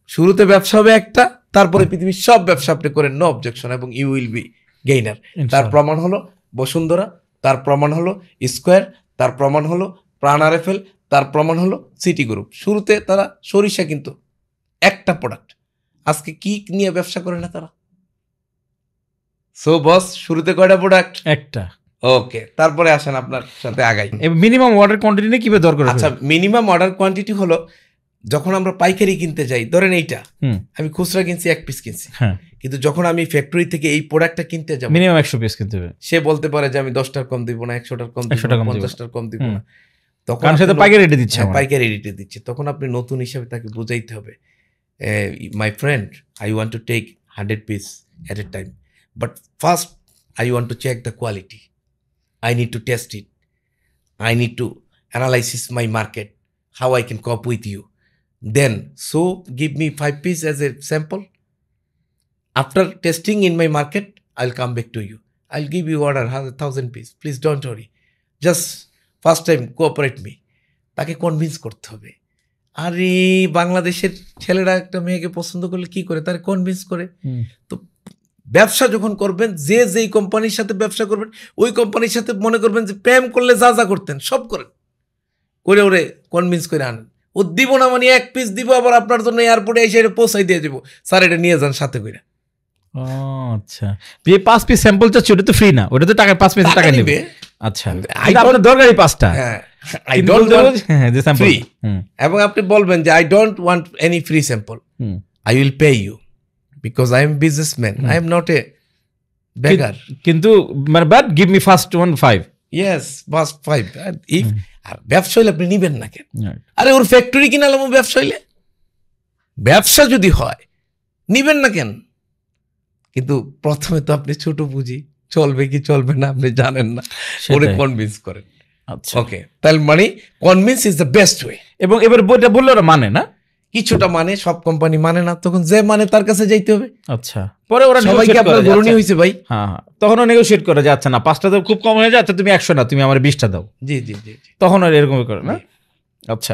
শুরুতে ব্যবসা হবে একটা, তারপরে পৃথিবীর সব ব্যবসা আপনি করেন, নো অবজেকশন, এবং ইউ উইল বি গেইনার। তার প্রমাণ হলো বসুন্ধরা, তার প্রমাণ হলো স্কোয়ার, তার প্রমাণ হলো প্রাণ RFL, তার প্রমাণ হলো সিটি গ্রুপ। শুরুতে তারা সরিষা, কিন্তু একটা প্রোডাক্ট। আজকে কি নিয়ে ব্যবসা করে না তারা? সো বস, শুরুতে কয়টা প্রোডাক্ট? একটা। ওকে, তারপরে আসেন আপনার সাথে আগাই। মিনিমাম অর্ডার কোয়ান্টিটি নিয়ে কিভাবে দরকার? আচ্ছা, মিনিমাম অর্ডার কোয়ান্টিটি হলো, যখন আমরা পাইকারি কিনতে যাই, ধরেন এইটা আমি খুচরা কিনছি, 1 পিস কিনছি, কিন্তু যখন আমি ফ্যাক্টরি থেকে এই প্রোডাক্টটা কিনতে যাব, মিনিমাম 100 পিস কিনতে হবে। সে বলতে পারে যে আমি 10টার কম দিব না, 100টার কম দিব না, 50টার কম দিব না, তখন সে তো পাইকারি রেটে দিচ্ছে, পাইকারি রেটে দিচ্ছে। তখন আপনি নতুন হিসাবে তাকে বুঝাইতে হবে, my friend, I want to take 100 piece at a time, but first I want to check the quality. I need to test it. I need to analyze my market, how I can cope with you. Then, so give me 5 pieces as a sample. After testing in my market, I'll come back to you. I'll give you order 1,000 pieces. Please don't worry. Just first time cooperate me. তাকে convince করতে হবে। আরে বাংলাদেশের ছেলেরা একটা মেয়েকে পছন্দ করলে কি করে, তার কনভিন্স করে। তো ব্যবসা যখন করবেন, যে যেই কোম্পানির সাথে ব্যবসা করবেন, ওই কোম্পানির সাথে মনে করবেন যে প্রেম করলে যা যা করতেন সব করেন, করে ওরে কনভিন্স করে আনেন। ও দিব না মানে 1 পিস দিব, আবার আপনার জন্য এয়ারপোর্টে এসে এটা পৌঁছাই দিয়ে দেবো, স্যার এটা নিয়ে যান সাথে করে। আচ্ছা, 5 পিস স্যাম্পল চাচ্ছি, ওটা তো ফ্রি না, ওটা তো টাকা 5 পিস টাকা নেবে। আচ্ছা, আপনার দরকারি 5টা, আই ডোন্ট ওয়ান্ট যে স্যাম্পল, এবং আপনি বলবেন যে I don't want any free sample, I will pay you, because I am a businessman. I am not a beggar. কিন্তু but give me first 5. Yes, first 5. If ব্যবসা হইলে আপনি নিবেন না কেন? আরে ওর ফ্যাক্টরি কিনালাম ব্যবসা হইলে, ব্যবসা যদি হয় নিবেন না কেন? কিন্তু প্রথমে তো আপনি ছোট পুঁজি, চলবে কি চলবে না আপনি জানেন না, ওরে কনভিন্স করেন। আচ্ছা, ওকে, তাহলে মানে convince is the best way. এবং এবার বইটা বললে ওরা মানে না, কিছুটা মানে, সব কোম্পানি মানে না, তখন যে মানে তার কাছে যাইতে হবে। আচ্ছা, পরে ওরা সবাইকে negotiate আপনার করে যে, ধরনী আচ্ছা, হয়েছে ভাই। হ্যাঁ হ্যাঁ, তখন নেগোশিয়েট করে যে আচ্ছা না 5টা তো খুব কম হয়ে যায়, আচ্ছা তুমি 100 না, তুমি আমার 20টা দাও, জি জি জি জি। তখন আর এরকমই করে না। আচ্ছা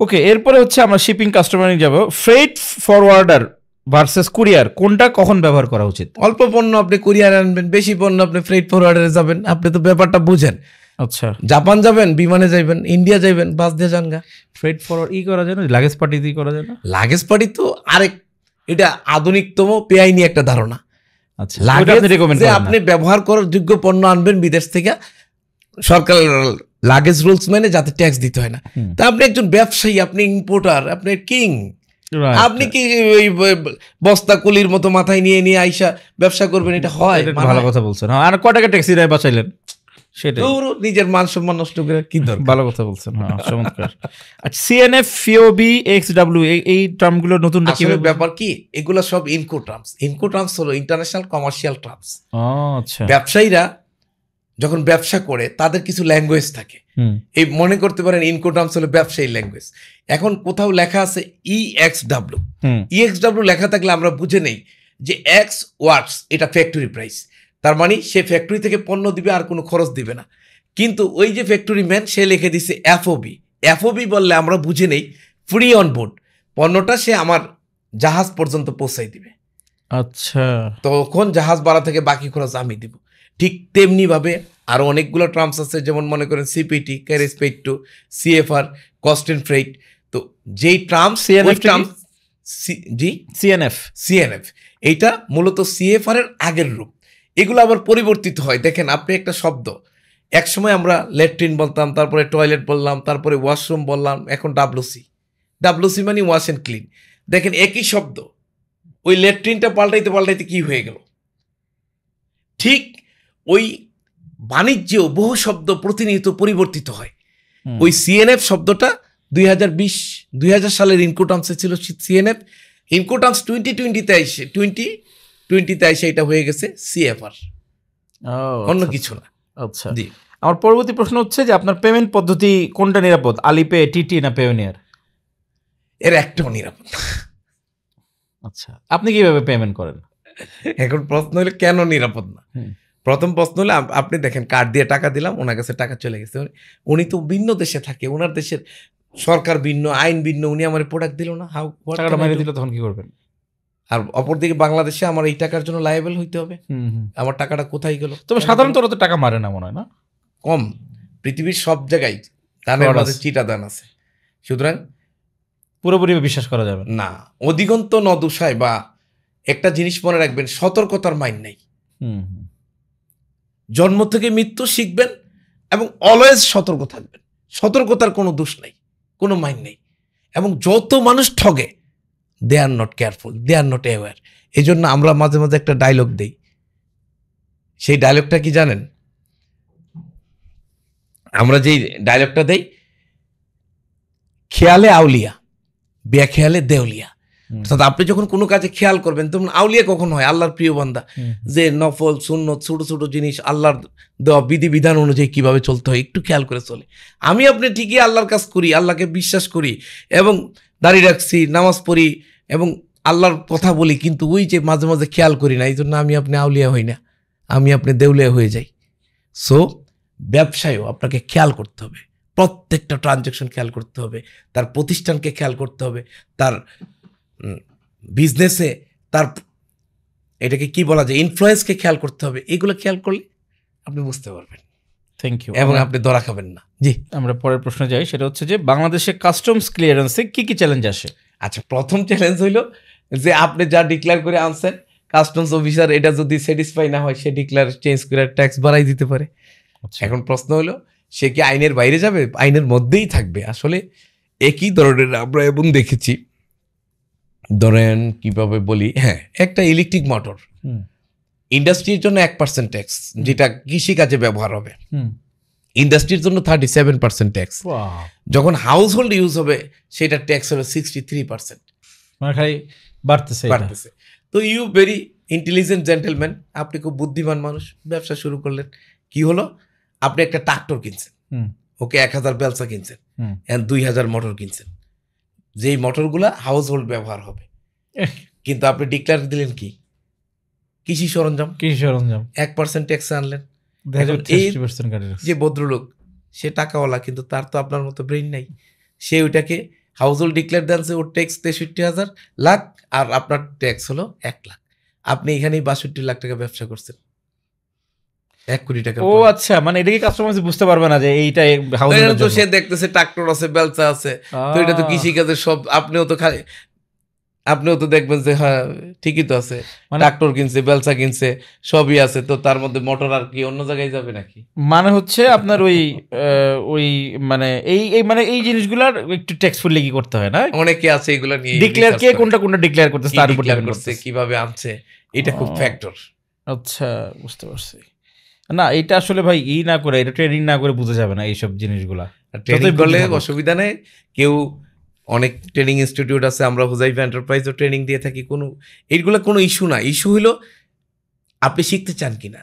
ওকে, এরপরে হচ্ছে আমরা শিপিং কাস্টমারিং যাব। ফ্রেট ফরওয়ার্ডার ভার্সেস কুরিয়ার, কোনটা কখন ব্যবহার করা উচিত? অল্প পণ্য আপনি কুরিয়ারে আনবেন, বেশি পণ্য আপনি ফ্রেট ফরওয়ার্ডারে যাবেন। আপনি তো ব্যাপারটা বুঝেন। আচ্ছা, জাপান যাবেন বিমানে যাইবেন, ইন্ডিয়া যাইবেন বাস দিয়ে যান গা। ফ্রেট ফরওয়ার্ড করা যায় না, লাগেজ পার্টি দিয়ে করা যায় না? লাগেজ পার্টি তো আরেক, এটা আধুনিকতম পেআইনি একটা ধারণা। আচ্ছা, লাগেজ আপনি রেকমেন্ড যে করেন না? আপনি ব্যবহার করার যোগ্য পণ্য আনবেন বিদেশ থেকে, সরকার লাগেজ রুলস মেনে, যাতে ট্যাক্স দিতে হয় না। তা আপনি একজন ব্যবসায়ী, আপনি ইম্পোর্টার, আপনি কিং, Right, আপনি কি ওই বস্তা কুলির মতো মাথায় নিয়ে নিয়ে আইসা ব্যবসা করবেন? এটা হয়? এটা একটা ভালো কথা বলছেন। হ্যাঁ, আর কয় টাকা ট্যাক্সি দেয় বাঁচাইলেন সেটাই। ধুরো, নিজের মান সম্মান নষ্ট করে কি দরকার? ভালো কথা বলছেন, হ্যাঁ, চমৎকার। আচ্ছা, সিএনএফ, ফিওবি, এক্সডব্লিউ, এই টার্মগুলো নতুন আসলে ব্যাপার কি, এগুলো সব ইনকো টার্মস। ইনকো টার্মস হলো ইন্টারন্যাশনাল কমার্শিয়াল টার্মস। আচ্ছা, ব্যবসায়ীরা যখন ব্যবসা করে তাদের কিছু ল্যাঙ্গুয়েজ থাকে। এই মনে করতে পারেন ইনকো টার্মস হলো ব্যবসায়ী ল্যাঙ্গুয়েজ। এখন কোথাও লেখা আছে ইএক্সডব্লিউ, ইএক্সডব্লিউ লেখা থাকলে আমরা বুঝে নেই যে এক্স ওয়াটস, এটা ফ্যাক্টরি প্রাইস। তার মানে সে ফ্যাক্টরি থেকে পণ্য দিবে, আর কোনো খরচ দিবে না। কিন্তু ওই যে ফ্যাক্টরি ম্যান, সে লিখে দিছে এফওবি। এফওবি বললে আমরা বুঝে নেই ফ্রি অন বোর্ড, পণ্যটা সে আমার জাহাজ পর্যন্ত পৌঁছাই দিবে। আচ্ছা, তখন জাহাজ ভাড়া থেকে বাকি খরচ আমি দিব। ঠিক তেমনিভাবে আরও অনেকগুলো টার্মস আছে, যেমন মনে করেন CPT, carriage paid to, CFR, cost and freight. তো যেই টার্মস, CNF জি সিএনএফ, সিএনএফ, এইটা মূলত সিএফআর এর আগের রূপ। এগুলো আবার পরিবর্তিত হয়। দেখেন, আপনি একটা শব্দ, এক সময় আমরা ল্যাট্রিন বলতাম, তারপরে টয়লেট বললাম, তারপরে ওয়াশরুম বললাম, এখন ডাব্লুসি। ডাব্লুসি মানে ওয়াশ অ্যান্ড ক্লিন। দেখেন, একই শব্দ, ওই ল্যাট্রিনটা পাল্টাইতে পাল্টাইতে কি হয়ে গেল। ঠিক ওই বাণিজ্যেও বহু শব্দ প্রতিনিয়ত পরিবর্তিত হয়। ওই সিএনএফ শব্দটা 2020 সালের ইনকোটার্মসে ছিল সিএনএফ। ইনকোটার্মস 2020-তে এসে এটা হয়ে গেছে সিএফআর, অন্য কিছু না। আচ্ছা, জি। আমার পরবর্তী প্রশ্ন হচ্ছে যে আপনার পেমেন্ট পদ্ধতি কোনটা নিরাপদ, আলিপে, টিটি না পেওনিয়ার? এর একটাও নিরাপদ না। আচ্ছা, আপনি কিভাবে পেমেন্ট করেন? এখন প্রশ্ন হলো কেন নিরাপদ না। প্রথম প্রশ্ন হলো, আপনি দেখেন কার্ড দিয়ে টাকা দিলাম, ওনার কাছে টাকা চলে গেছে। উনি তো ভিন্ন দেশে থাকে, ওনার দেশের সরকার ভিন্ন, আইন ভিন্ন, উনি আমার প্রোডাক্ট দিল না, টাকাটা মেরে দিল, তখন কি করবেন? আর অপরদিকে বাংলাদেশে আমার এই টাকার জন্য লায়াবল হইতে হবে। আমার টাকাটা কোথায় গেল? তবে সাধারণত ওরা তো টাকা মারে না মনে হয় না? কম, পৃথিবীর সব জায়গায় দানের মাঝে চিটা দান আছে। সুতরাং পুরোপুরি বিশ্বাস করা যাবে না। অধিকন্ত নদুষায়, বা একটা জিনিস মনে রাখবেন, সতর্কতার মাইন নাই। জন্ম থেকে মৃত্যু শিখবেন এবং অলওয়েজ সতর্ক থাকবেন। সতর্কতার কোনো দোষ নাই, কোনো মাইন নেই। এবং যত মানুষ ঠগে, they are not careful, they are not aware. এই জন্য আমরা মাঝে মাঝে একটা ডায়লগ দেই। সেই ডায়লগটা কি জানেন? আমরা যেই ডায়লগটা দেই, খেয়ালে আউলিয়া, বেখেয়ালে দেউলিয়া। অর্থাৎ আপনি যখন কোনো কাজে খেয়াল করবেন, তখন আউলিয়া কখন হয়? আল্লাহর প্রিয় বান্দা, যে নফল সুন্নত ছোট ছোট জিনিস আল্লাহর দেওয়া বিধিবিধান অনুযায়ী কিভাবে চলতে হয় একটু খেয়াল করে চলে। আমি আপনি ঠিকই আল্লাহর কাজ করি, আল্লাহকে বিশ্বাস করি এবং দাঁড়িয়ে রাখছি, নামাজ পড়ি এবং আল্লাহর কথা বলি, কিন্তু ওই যে মাঝে মাঝে খেয়াল করি না, এই জন্য আমি আপনি আউলিয়া হই না, আমি আপনি দেউলিয়া হয়ে যাই। সো ব্যবসায়ও আপনাকে খেয়াল করতে হবে, প্রত্যেকটা ট্রানজ্যাকশন খেয়াল করতে হবে, তার প্রতিষ্ঠানকে খেয়াল করতে হবে, তার বিজনেসে তার এটাকে কি বলা যায়, ইনফ্লুয়েন্সকে খেয়াল করতে হবে। এগুলো খেয়াল করলে আপনি বুঝতে পারবেন। Thank you. এবং আপনি ধরা খাবেন না। জি, আমরা পরের প্রশ্নে যাই। সেটা হচ্ছে যে বাংলাদেশে কাস্টমস ক্লিয়ারেন্সে কি কি চ্যালেঞ্জ আসে? আচ্ছা, প্রথম চ্যালেঞ্জ হইল যে আপনি যা ডিক্লেয়ার করে আনছেন, কাস্টমস অফিসার এটা যদি স্যাটিসফাই না হয়, সে ডিক্লেয়ার চেঞ্জ করে ট্যাক্স বাড়াই দিতে পারে। এখন প্রশ্ন হলো, সে কি আইনের বাইরে যাবে? আইনের মধ্যেই থাকবে। আসলে একই ধরনের আমরা এবং দেখেছি, ধরেন কিভাবে বলি, হ্যাঁ, একটা ইলেকট্রিক মোটর ইন্ডাস্ট্রির জন্য 1% ট্যাক্স, যেটা কৃষিকাজে ব্যবহার হবে, ইন্ডাস্ট্রির জন্য 37% ট্যাক্স। যখন হাউস হোল্ড ইউজ হবে, সেটার ট্যাক্স হবে 63%। মানে খালি বাড়তেছে। তো ইউ ভেরি ইন্টেলিজেন্ট জেন্টেলম্যান, আপনি খুব বুদ্ধিমান মানুষ, ব্যবসা শুরু করলেন। কি হলো, আপনি একটা ট্রাক্টর কিনছেন, ওকে 1000 বেলসা কিনছেন, 2000 মোটর কিনছেন। যে এই মোটরগুলা হাউস হোল্ড ব্যবহার হবে। কিন্তু আপনি ডিক্লেয়ার দিলেন কি কৃষি সরঞ্জাম 1% ট্যাক্স আনলেন। এখন এই যে ভদ্রলোক সে টাকাওয়ালা, কিন্তু তার তো আপনার মতো ব্রেইন নাই, সে ওইটাকে হাউস হোল্ড ডিক্লেয়ার দেনছে, ওর ট্যাক্স 63,000 লাখ আর আপনার ট্যাক্স হলো 1 লাখ। আপনি এখানেই 62 লাখ টাকা ব্যবসা করছেন, 1 কোটি টাকা। ও আচ্ছা, মানে এটা কি কাস্টমার বুঝতে পারবে না যে এইটা হাউস হোল্ড? তো সে দেখতেছে ট্রাক্টর আছে, বেলচা আছে, তো এটা তো কৃষিকাজের সব। আপনিও তো দেখবেন যে হ্যাঁ ঠিকই তো আছে, ট্রাক্টর কিনছে, বেলচা কিনছে, সবই আছে, তো তার মধ্যে মোটর আর কি অন্য জায়গায় যাবে নাকি? মানে হচ্ছে আপনার ওই মানে এই জিনিসগুলার একটু ট্যাক্সফুলি কি করতে হয় না? অনেকে আছে এগুলা নিয়ে ডিক্লেয়ার, কে কোনটা ডিক্লেয়ার করতেছে তার উপর ডিপেন্ড করছে, কিভাবে আনছে, এটা খুব ফ্যাক্টর। আচ্ছা, বুঝতে পারছি। না এটা আসলে ভাই না করে, এটা ট্রেনিং না করে বোঝা যাবে না এইসব জিনিসগুলা। ট্রেনিং করলে অসুবিধা নেই, কেউ অনেক ট্রেনিং ইনস্টিটিউট আছে, আমরা হুজাইফা এন্টারপ্রাইজও ট্রেনিং দিয়ে থাকি, এইগুলো কোনো ইস্যু না। ইস্যু হলো আপনি শিখতে চান কিনা।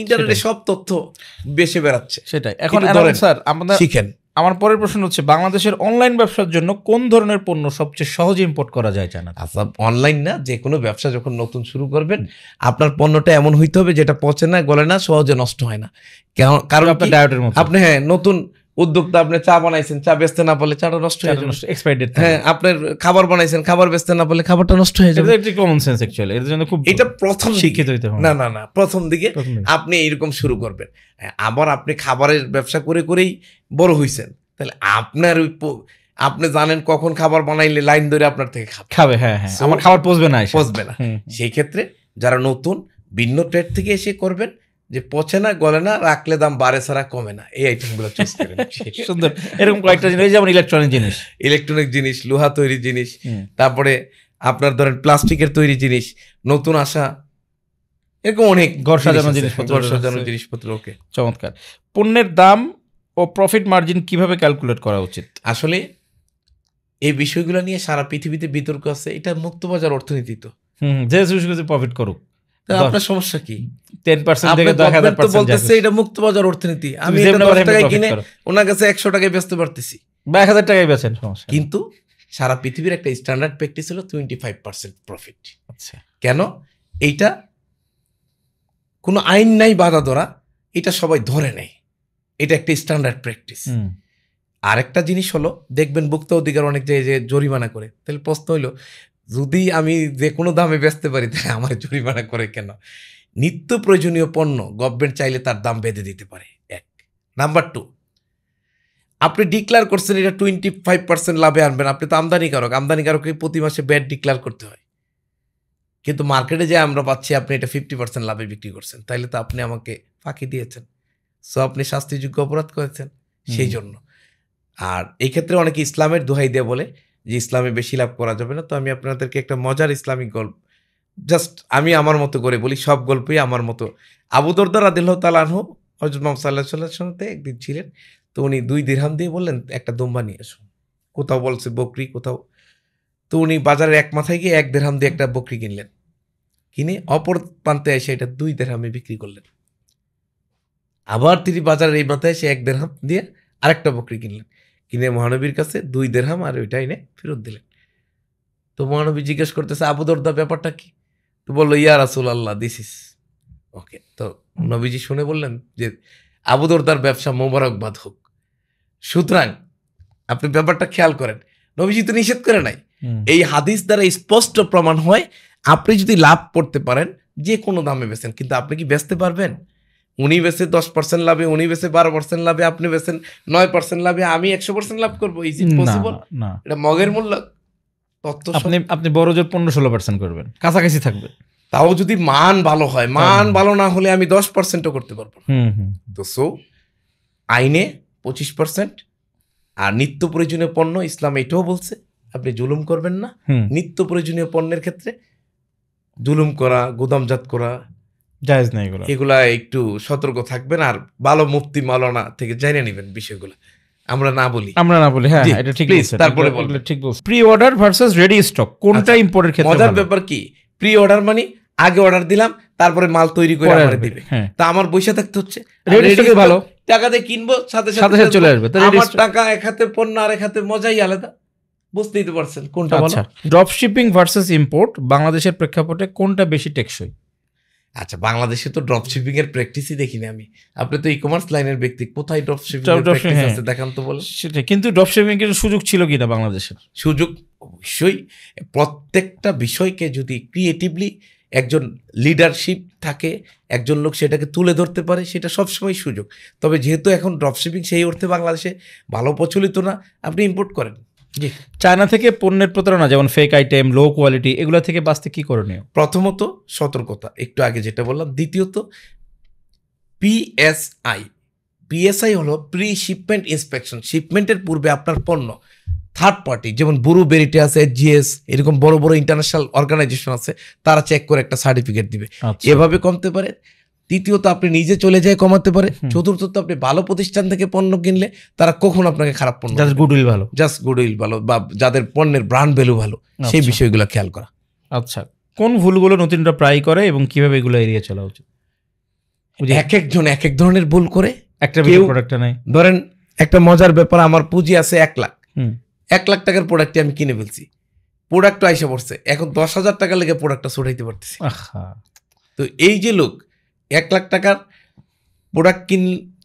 ইন্টারনেটে সব তথ্য বেশি বেরাচ্ছে, সেটাই। এখন স্যার আমাদের শিখেন। আমার পরের প্রশ্ন হচ্ছে, বাংলাদেশের অনলাইন ব্যবসার জন্য কোন ধরনের পণ্য সবচেয়ে সহজে ইম্পোর্ট করা যায় জানা? আচ্ছা, অনলাইন না, যে কোনো ব্যবসা যখন নতুন শুরু করবেন, আপনার পণ্যটা এমন হইতে হবে যেটা পচে না, গলে না, সহজে নষ্ট হয় না। কারণ আপনার ডায়েটের মতো আপনি নতুন উদ্যোক্তা, আপনি চা বানাইছেন, চা বেচতে না পারলে চাটা নষ্ট হয়ে যাবে, এক্সপায়ারি ডেট। হ্যাঁ, আপনার খাবার বানাইছেন, খাবার বেচতে না পারলে খাবারটা নষ্ট হয়ে যাবে। এটা কমন সেন্স অ্যাকচুয়ালি, এর জন্য খুব এটা প্রথম শিক্ষিত হইতে হবে। না, প্রথম দিকে আপনি এরকম শুরু করবেন। আবার আপনি খাবারের ব্যবসা করে করেই বড় হইছেন, তাহলে আপনার আপনি জানেন কখন খাবার বানাইলে লাইন ধরে আপনার থেকে খাবে। হ্যাঁ, আমার খাবার পচবে না। সেই ক্ষেত্রে যারা নতুন ভিন্ন ট্রেড থেকে এসে করবেন, যে পচে না, গলে না, রাখলে দাম বাড়ে ছাড়া কমে না, এই আইটেমগুলো চুজ করেন। সুন্দর। এরকম কয়েকটা জিনিস, যেমন ইলেকট্রনিক জিনিস, লোহা তৈরি জিনিস, তারপরে আপনার ধরেন প্লাস্টিকের তৈরি জিনিস, নতুন আসা, এরকম অনেক ঘর সাজানো জিনিসপত্র। ওকে, চমৎকার। পণ্যের দাম ও প্রফিট মার্জিন কিভাবে ক্যালকুলেট করা উচিত? আসলে এই বিষয়গুলো নিয়ে সারা পৃথিবীতে বিতর্ক আছে। এটা মুক্তবাজার অর্থনীতি, তো যে প্রফিট করুক, আপনার সমস্যা কি? 10% থেকে 10,000% বলতেছে এটা মুক্তবাজার অর্থনীতি। আমি 10 টাকায় কিনে ওনার কাছে 100 টাকায় বেচতে পারতেছি, বা 1000 টাকায় বেচেন, সমস্যা। কিন্তু সারা পৃথিবীর একটা স্ট্যান্ডার্ড প্র্যাকটিস হলো 25% প্রফিট। আচ্ছা, কেন? এইটা কোনো আইন নাই বাধা ধরা, এটা সবাই ধরে নেয়, এটা একটা স্ট্যান্ডার্ড প্র্যাকটিস। আরেকটা জিনিস হলো, দেখবেন ভোক্তা অধিকার অনেক জায়গায় যে জরিমানা করে। তাহলে প্রশ্ন হইলো, যদি আমি যে কোনো দামে বেচতে পারি, তাহলে আমার জরিমানা করে কেন? নিত্য প্রয়োজনীয় পণ্য গভর্নমেন্ট চাইলে তার দাম বেঁধে দিতে পারে, 1 নাম্বার 2, আপনি ডিক্লেয়ার করছেন এটা 25% লাভে আনবেন, আপনি তো আমদানিকারককে প্রতি মাসে ব্যাট ডিক্লেয়ার করতে হয়, কিন্তু মার্কেটে যে আমরা পাচ্ছি আপনি এটা 50% লাভে বিক্রি করছেন, তাইলে তো আপনি আমাকে ফাঁকি দিয়েছেন, সো আপনি শাস্তিযোগ্য অপরাধ করেছেন। সেই জন্য আর এই ক্ষেত্রে অনেকে ইসলামের দোহাই দিয়ে বলে যে ইসলামে বেশি লাভ করা যাবে না। তো আমি আপনাদেরকে একটা মজার ইসলামিক গল্প, জাস্ট আমি আমার মতো করে বলি, সব গল্পই আমার মতো। আবু দরদা রাদিয়াল্লাহু তাআলা আনহু হযরত মুহাম্মদ সাল্লাল্লাহু আলাইহি ওয়াসাল্লামের সাথে একদিন ছিলেন, তো উনি 2 দিরহাম দিয়ে বললেন একটা দুম্বা নিয়ে এসো, কোথাও বলছে বকরি, কোথাও। তো উনি বাজারের এক মাথায় গিয়ে 1 দিরহাম দিয়ে একটা বকরি কিনলেন, কিনে অপর প্রান্তে এসে এটা 2 দিরহামে বিক্রি করলেন। আবার তিনি বাজারের এই মাথায় এসে 1 দিরহাম দিয়ে আরেকটা বকরি কিনলেন, কিনে মহানবীর কাছে 2 দিরহাম আর ওইটা এনে ফেরত দিলেন। তো মহানবী জিজ্ঞেস করতেছে, আবু দরদা ব্যাপারটা কি? তো বললো, ইয়া রাসূলুল্লাহ, দিস ইজ ওকে। তো নবীজি শুনে বললেন যে আবু দরদার ব্যবসা মোবারকবাদ হোক। সুতরাং আপনি ব্যাপারটা খেয়াল করেন, নবীজি তো নিষেধ করে নাই। এই হাদিস দ্বারা স্পষ্ট প্রমাণ হয়, আপনি যদি লাভ করতে পারেন যে কোনো দামে বেচেন, কিন্তু আপনি কি বেচতে পারবেন? উনি বেচে 10% লাভে, উনি বেচে 12% লাভে, আপনি বেচেন 9% লাভে, আমি 100% লাভ করবো? Is it possible? এটা মগের মূল্য। আপনি বড় জোর 15-16% করবেন, কাছাকাছি থাকবে। তাও যদি মান ভালো হয়, মান ভালো না হলে আমি 10%ও করতে পারবো। তো সো আইনে 25%। আর নিত্য প্রয়োজনীয় পণ্য, ইসলাম এটাও বলছে আপনি জুলুম করবেন না। নিত্য প্রয়োজনীয় পণ্যের ক্ষেত্রে জুলুম করা, গুদামজাত করা জায়েজ না, এগুলা একটু সতর্ক থাকবেন। আর ভালো মুফতি মাওলানা থেকে জেনে নেবেন বিষয়গুলো, আমরা না বলি। হ্যাঁ, এটা ঠিক বলছেন। তারপরে বলবেন, ঠিক বলছেন। Pre order versus ready stock, কোনটা ইম্পোর্টের ক্ষেত্রে মজার ব্যাপার কি? প্রি অর্ডার মানে আগে অর্ডার দিলাম, তারপরে মাল তৈরি করে আমারে দিবে। তা আমার বসে থাকতে হচ্ছে। রেডি স্টকে ভালো, টাকা দিয়ে কিনবো, সাথে সাথে চলে আসবে। আমার টাকা এক হাতে পণ্য আর এক হাতে মজাই আলাদা। বুঝতেই তো পারছেন কোনটা ভালো। আচ্ছা, ড্রপ শিপিং ভার্সেস ইম্পোর্ট বাংলাদেশের প্রেক্ষাপটে কোনটা বেশি টেকসই? আচ্ছা, বাংলাদেশে তো ড্রপ শিপিং এর প্র্যাকটিসই দেখিনি আমি। আপনি তো ই কমার্স লাইনের ব্যক্তি, কোথায় ড্রপ শিপিং এর Dropshipping, প্র্যাকটিস হ্যাঁ। আছে দেখান তো বলেন। সেটাই, কিন্তু ড্রপ শিপিং এর সুযোগ ছিল কিনা বাংলাদেশের? সুযোগ অবশ্যই, প্রত্যেকটা বিষয়কে যদি ক্রিয়েটিভলি একজন লিডারশিপ থাকে, একজন লোক সেটাকে তুলে ধরতে পারে, সেটা সবসময় সুযোগ। তবে যেহেতু এখন ড্রপশিপিং সেই অর্থে বাংলাদেশে ভালো প্রচলিত না, আপনি ইম্পোর্ট করেন। জি, চায়না থেকে পণ্যের প্রতারণা যেমন ফেক আইটেম, লো কোয়ালিটি, এগুলো থেকে বাঁচতে কি করণীয়? প্রথমত সতর্কতা, একটু আগে যেটা বললাম। দ্বিতীয়ত পিএসআই হলো প্রি শিপমেন্ট ইন্সপেকশন। শিপমেন্টের পূর্বে আপনার পণ্য থার্ড পার্টি, যেমন বুরু বেরিটে আছে, জিএস, এরকম বড় বড় ইন্টারন্যাশনাল অর্গানাইজেশন আছে, তারা চেক করে একটা সার্টিফিকেট দিবে। আচ্ছা। এভাবে কমতে পারে। তৃতীয়ত আপনি নিজে চলে যায় কমাতে পারে। চতুর্থত আপনি ভালো প্রতিষ্ঠান থেকে পণ্য কিনলে তারা কখনো আপনাকে খারাপ পণ্য, জাস্ট গুডউইল ভালো, জাস্ট গুডউইল ভালো, বা যাদের পণ্যের ব্র্যান্ড ভ্যালু ভালো, সেই আচ্ছা। বিষয়গুলো খেয়াল করা। আচ্ছা, কোন ভুলগুলো নতুনরা প্রায় করে এবং কিভাবে এগুলো এড়িয়ে চলা উচিত? এক একজন এক এক ধরনের ভুল করে। একটা কেউ প্রোডাক্টটা নাই, ধরেন একটা মজার ব্যাপার, আমার পুঁজি আছে 1 লাখ, হুম, 1 লাখ টাকার প্রোডাক্টটি আমি কিনে ফেলছি, প্রোডাক্টটা আইসা পড়ছে, এখন 10,000 টাকা লেগে প্রোডাক্টটা ছড়াইতে পারতেছি। আহা, তো এই যে লোক 1 লাখ টাকার প্রোডাক্ট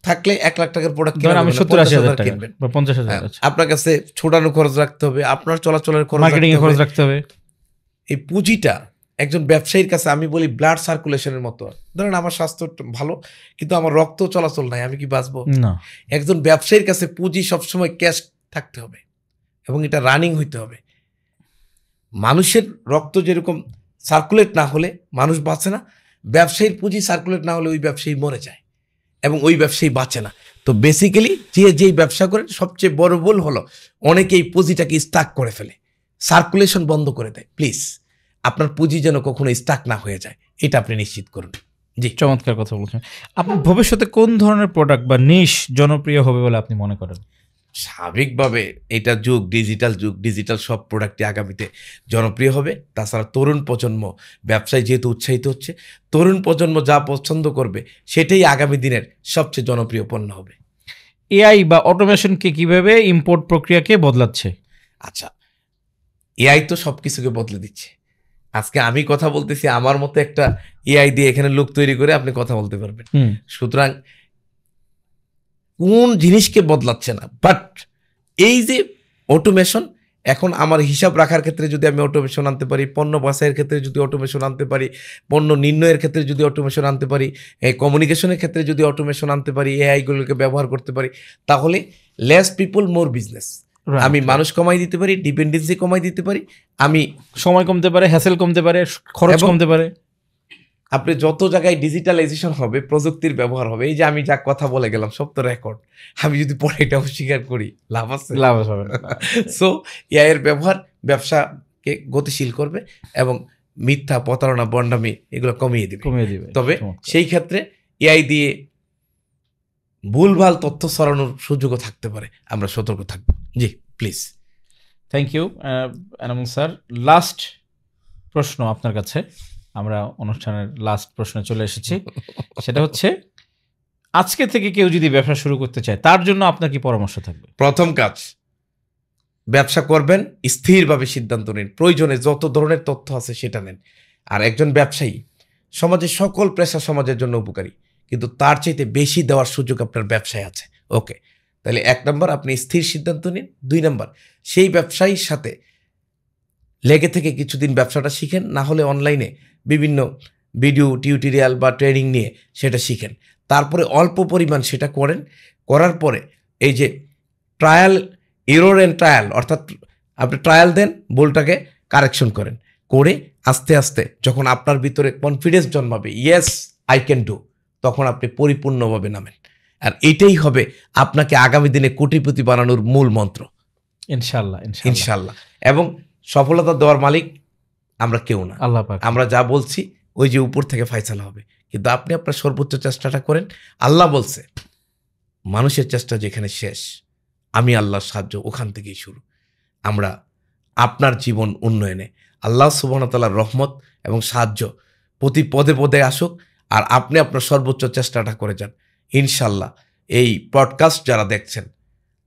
থাকলে 1 লাখ টাকার প্রোডাক্ট ধরেন আমি 70-80,000 টাকা কিনবেন, বা 50,000, আচ্ছা, আপনার কাছে ছোটানো খরচ রাখতে হবে, আপনার চলাচলের খরচ মার্কেটিং এর রাখতে খরচ হবে। রাখতে হবে। এই পুঁজিটা একজন ব্যবসায়ীর কাছে আমি বলি ব্লাড সার্কুলেশনের মতো। ধরেন আমার স্বাস্থ্য ভালো কিন্তু আমার রক্ত চলাচল নাই, আমি কি বাঁচবো? না, একজন ব্যবসায়ীর কাছে পুঁজি সবসময় ক্যাশ থাকতে হবে এবং এটা রানিং হইতে হবে। মানুষের রক্ত যেরকম সার্কুলেট না হলে মানুষ বাঁচে না, ব্যবসায়ীর পুঁজি সার্কুলেট না হলে ওই ব্যবসায়ী মরে যায় এবং ওই ব্যবসায়ী বাঁচে না। তো বেসিক্যালি যেই ব্যবসা করেন সবচেয়ে বড় ভুল হলো অনেকেই পুঁজিটাকে স্টাক করে ফেলে, সার্কুলেশন বন্ধ করে দেয়। প্লিজ আপনার পুঁজি যেন কখনো স্টাক না হয়ে যায়, এটা আপনি নিশ্চিত করুন। জি, চমৎকার কথা বলছেন। আপনি ভবিষ্যতে কোন ধরনের প্রোডাক্ট বা নিশ জনপ্রিয় হবে বলে আপনি মনে করেন? স্বাভাবিকভাবে এটা যুগ, ডিজিটাল সব প্রোডাক্টই আগামীতে জনপ্রিয় হবে। তাছাড়া তরুণ প্রজন্ম ব্যবসায় যেহেতু উৎসাহিত হচ্ছে, তরুণ প্রজন্ম যা পছন্দ করবে সেটাই আগামী দিনের সবচেয়ে জনপ্রিয় পণ্য হবে। এআই বা অটোমেশনকে কিভাবে ইম্পোর্ট প্রক্রিয়াকে বদলাচ্ছে? আচ্ছা, এআই তো সব কিছুকে বদলে দিচ্ছে। আজকে আমি কথা বলতেছি, আমার মতো একটা এআই দিয়ে এখানে লোক তৈরি করে আপনি কথা বলতে পারবেন। সুতরাং কোন জিনিসকে বদলাচ্ছে না, বাট এই যে অটোমেশন, এখন আমার হিসাব রাখার ক্ষেত্রে যদি আমি অটোমেশন আনতে পারি, পণ্য বাছাইয়ের ক্ষেত্রে যদি অটোমেশন আনতে পারি, পণ্য নির্ণয়ের ক্ষেত্রে যদি অটোমেশন আনতে পারি, কমিউনিকেশনের ক্ষেত্রে যদি অটোমেশন আনতে পারি, এআইগুলোকে ব্যবহার করতে পারি, তাহলে লেস পিপল মোর বিজনেস। আমি মানুষ কমাই দিতে পারি, ডিপেন্ডেন্সি কমাই দিতে পারি, আমি সময় কমতে পারে, হ্যাসেল কমতে পারে, খরচ কমতে পারে। আপনি যত জায়গায় ডিজিটালাইজেশন হবে, প্রযুক্তির ব্যবহার হবে, এই যে আমি যা কথা বলে গেলাম সব তো রেকর্ড, আমি যদি পরে এটা অস্বীকার করি লাভ আছে? লাভ হবে না। সো এআই এর ব্যবহার ব্যবসাকে গতিশীল করবে এবং মিথ্যা, প্রতারণা, বন্ডামি এগুলো কমিয়ে দিবে। তবে সেই ক্ষেত্রে এআই দিয়ে ভুলভাল তথ্য ছড়ানোর সুযোগও থাকতে পারে, আমরা সতর্ক থাকবো। জি, please. Thank you Enamul sir. Last প্রশ্ন আপনার কাছে, আমরা অনুষ্ঠানের লাস্ট প্রশ্নে চলে এসেছি। সেটা হচ্ছে, আজকে থেকে কেউ যদি ব্যবসা শুরু করতে চায় তার জন্য আপনার কি পরামর্শ থাকবে? প্রথম কাজ, ব্যবসা করবেন স্থিরভাবে সিদ্ধান্ত নিন, প্রয়োজনে যত ধরনের তথ্য আছে সেটা নেন। আর একজন ব্যবসায়ী সমাজের সকল পেশা সমাজের জন্য উপকারী, কিন্তু তার চাইতে বেশি দেওয়ার সুযোগ আপনার ব্যবসায় আছে। ওকে, তাহলে 1 নম্বর আপনি স্থির সিদ্ধান্ত নিন। 2 নম্বর, সেই ব্যবসায়ীর সাথে লেগে থেকে কিছুদিন ব্যবসাটা শিখেন, না হলে অনলাইনে বিভিন্ন ভিডিও টিউটোরিয়াল বা ট্রেনিং নিয়ে সেটা শিখেন। তারপরে অল্প পরিমাণ সেটা করেন, করার পরে এই যে ট্রায়াল, এরর অ্যান্ড ট্রায়াল, অর্থাৎ আপনি ট্রায়াল দেন, ভুলটাকে কারেকশন করেন, করে আস্তে আস্তে যখন আপনার ভিতরে কনফিডেন্স জন্মাবে, ইয়েস আই ক্যান ডু, তখন আপনি পরিপূর্ণভাবে নামেন। আর এটাই হবে আপনাকে আগামী দিনে কোটিপতি বানানোর মূল মন্ত্র, ইনশাআল্লাহ। ইনশাআল্লাহ। এবং সফলতা দেওয়ার মালিক আমরা কেউ না, আল্লাহ পাক। আমরা যা বলছি ওই যে উপর থেকে ফয়সালা হবে, কিন্তু আপনি আপনার সর্বোচ্চ চেষ্টাটা করেন। আল্লাহ বলছে, মানুষের চেষ্টা যেখানে শেষ, আমি আল্লাহর সাহায্য ওখান থেকেই শুরু। আমরা আপনার জীবন উন্নয়নে আল্লাহ সুবহানাহু ওয়া তাআলার রহমত এবং সাহায্য প্রতি পদে পদে আসুক, আর আপনি আপনার সর্বোচ্চ চেষ্টাটা করে যান। ইনশাল্লাহ এই পডকাস্ট যারা দেখছেন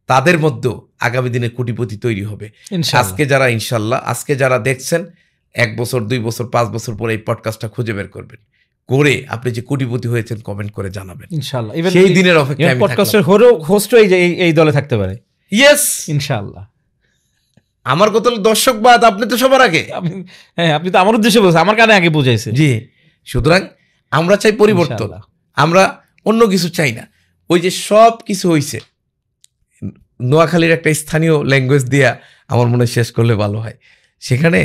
তাদের মধ্যেও আগামী দিনে কোটিপতি তৈরি হবে। আজকে যারা দেখছেন 1 বছর 2 বছর 5 বছর পরে এই পডকাস্টটা খুঁজে বের করবেন, করে আপনি যে কোটিপতি হয়েছেন কমেন্ট করে জানাবেন ইনশাআল্লাহ। সেই দিনের অপেক্ষায় আমি পডকাস্টের হোস্ট এই দলে থাকতে পারে। ইয়েস, ইনশাআল্লাহ। আমার কত দর্শকবাদ, আপনি তো সবার আগে। হ্যাঁ, আপনি তো আমার উদ্দেশ্যে বলছেন, আমার কানে আগে বুঝাইছে। জি, সুতরাং আমরা চাই পরিবর্তন, আমরা অন্য কিছু চাই না। ওই যে সব কিছু হইছে নোয়াখালীর একটা স্থানীয় ল্যাঙ্গুয়েজ দিয়া আমার মনে শেষ করলে ভালো হয়। সেখানে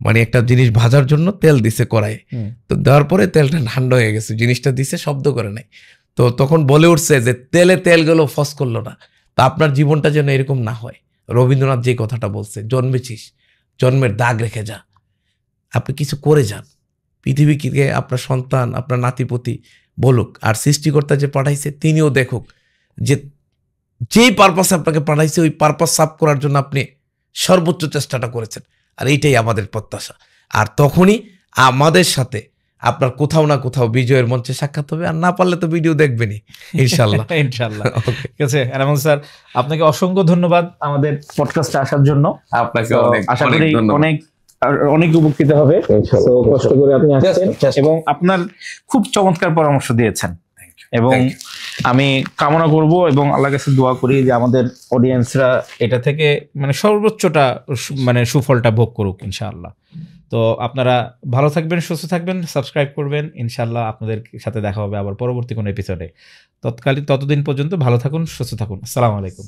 মানে একটা জিনিস ভাজার জন্য তেল দিছে কড়াইয়ে, তো দেওয়ার পরে তেলটা ঠান্ডা হয়ে গেছে, জিনিসটা দিছে শব্দ করে নাই, তো তখন বলে উঠছে যে তেল গেল ফস করলো না। তা আপনার জীবনটা যেন এরকম না হয়। রবীন্দ্রনাথ যে কথাটা বলছে, জন্মেছিস, জন্মের দাগ রেখে যা, আপনি কিছু করে যান, পৃথিবীকে আপনার সন্তান আপনার নাতিপতি বলুক, আর সৃষ্টিকর্তা যে পাঠাইছে তিনিও দেখুক যে যেই পারপাসে আপনাকে পাঠাইছে ওই পারপাস সাফ করার জন্য আপনি সর্বোচ্চ চেষ্টাটা করেছেন। আর এইটাই আমাদের প্রত্যাশা। আর তখনই আমাদের সাথে আপনার কোথাও না কোথাও বিজয়ের মঞ্চে সাক্ষাৎ হবে, আর না পারলে তো ভিডিও দেখবেনই ইনশাল্লাহ। ইনশাল্লাহ। ঠিক আছে এনামুল স্যার, আপনাকে অসংখ্য ধন্যবাদ আমাদের পডকাস্টে আসার জন্য। আপনাকে আশা করি অনেক উপকৃত হবে। কষ্ট করে আপনি আসছেন এবং আপনার খুব চমৎকার পরামর্শ দিয়েছেন, এবং আমি কামনা করব এবং আল্লাহর কাছে দোয়া করি যে আমাদের অডিয়েন্সরা এটা থেকে মানে সর্বোচ্চটা মানে সুফলটা ভোগ করুক ইনশাআল্লাহ। তো আপনারা ভালো থাকবেন, সুস্থ থাকবেন, সাবস্ক্রাইব করবেন। ইনশাআল্লাহ আপনাদের সাথে দেখা হবে আবার পরবর্তী কোনো এপিসোডে। ততদিন পর্যন্ত ভালো থাকুন, সুস্থ থাকুন। আসসালামু আলাইকুম।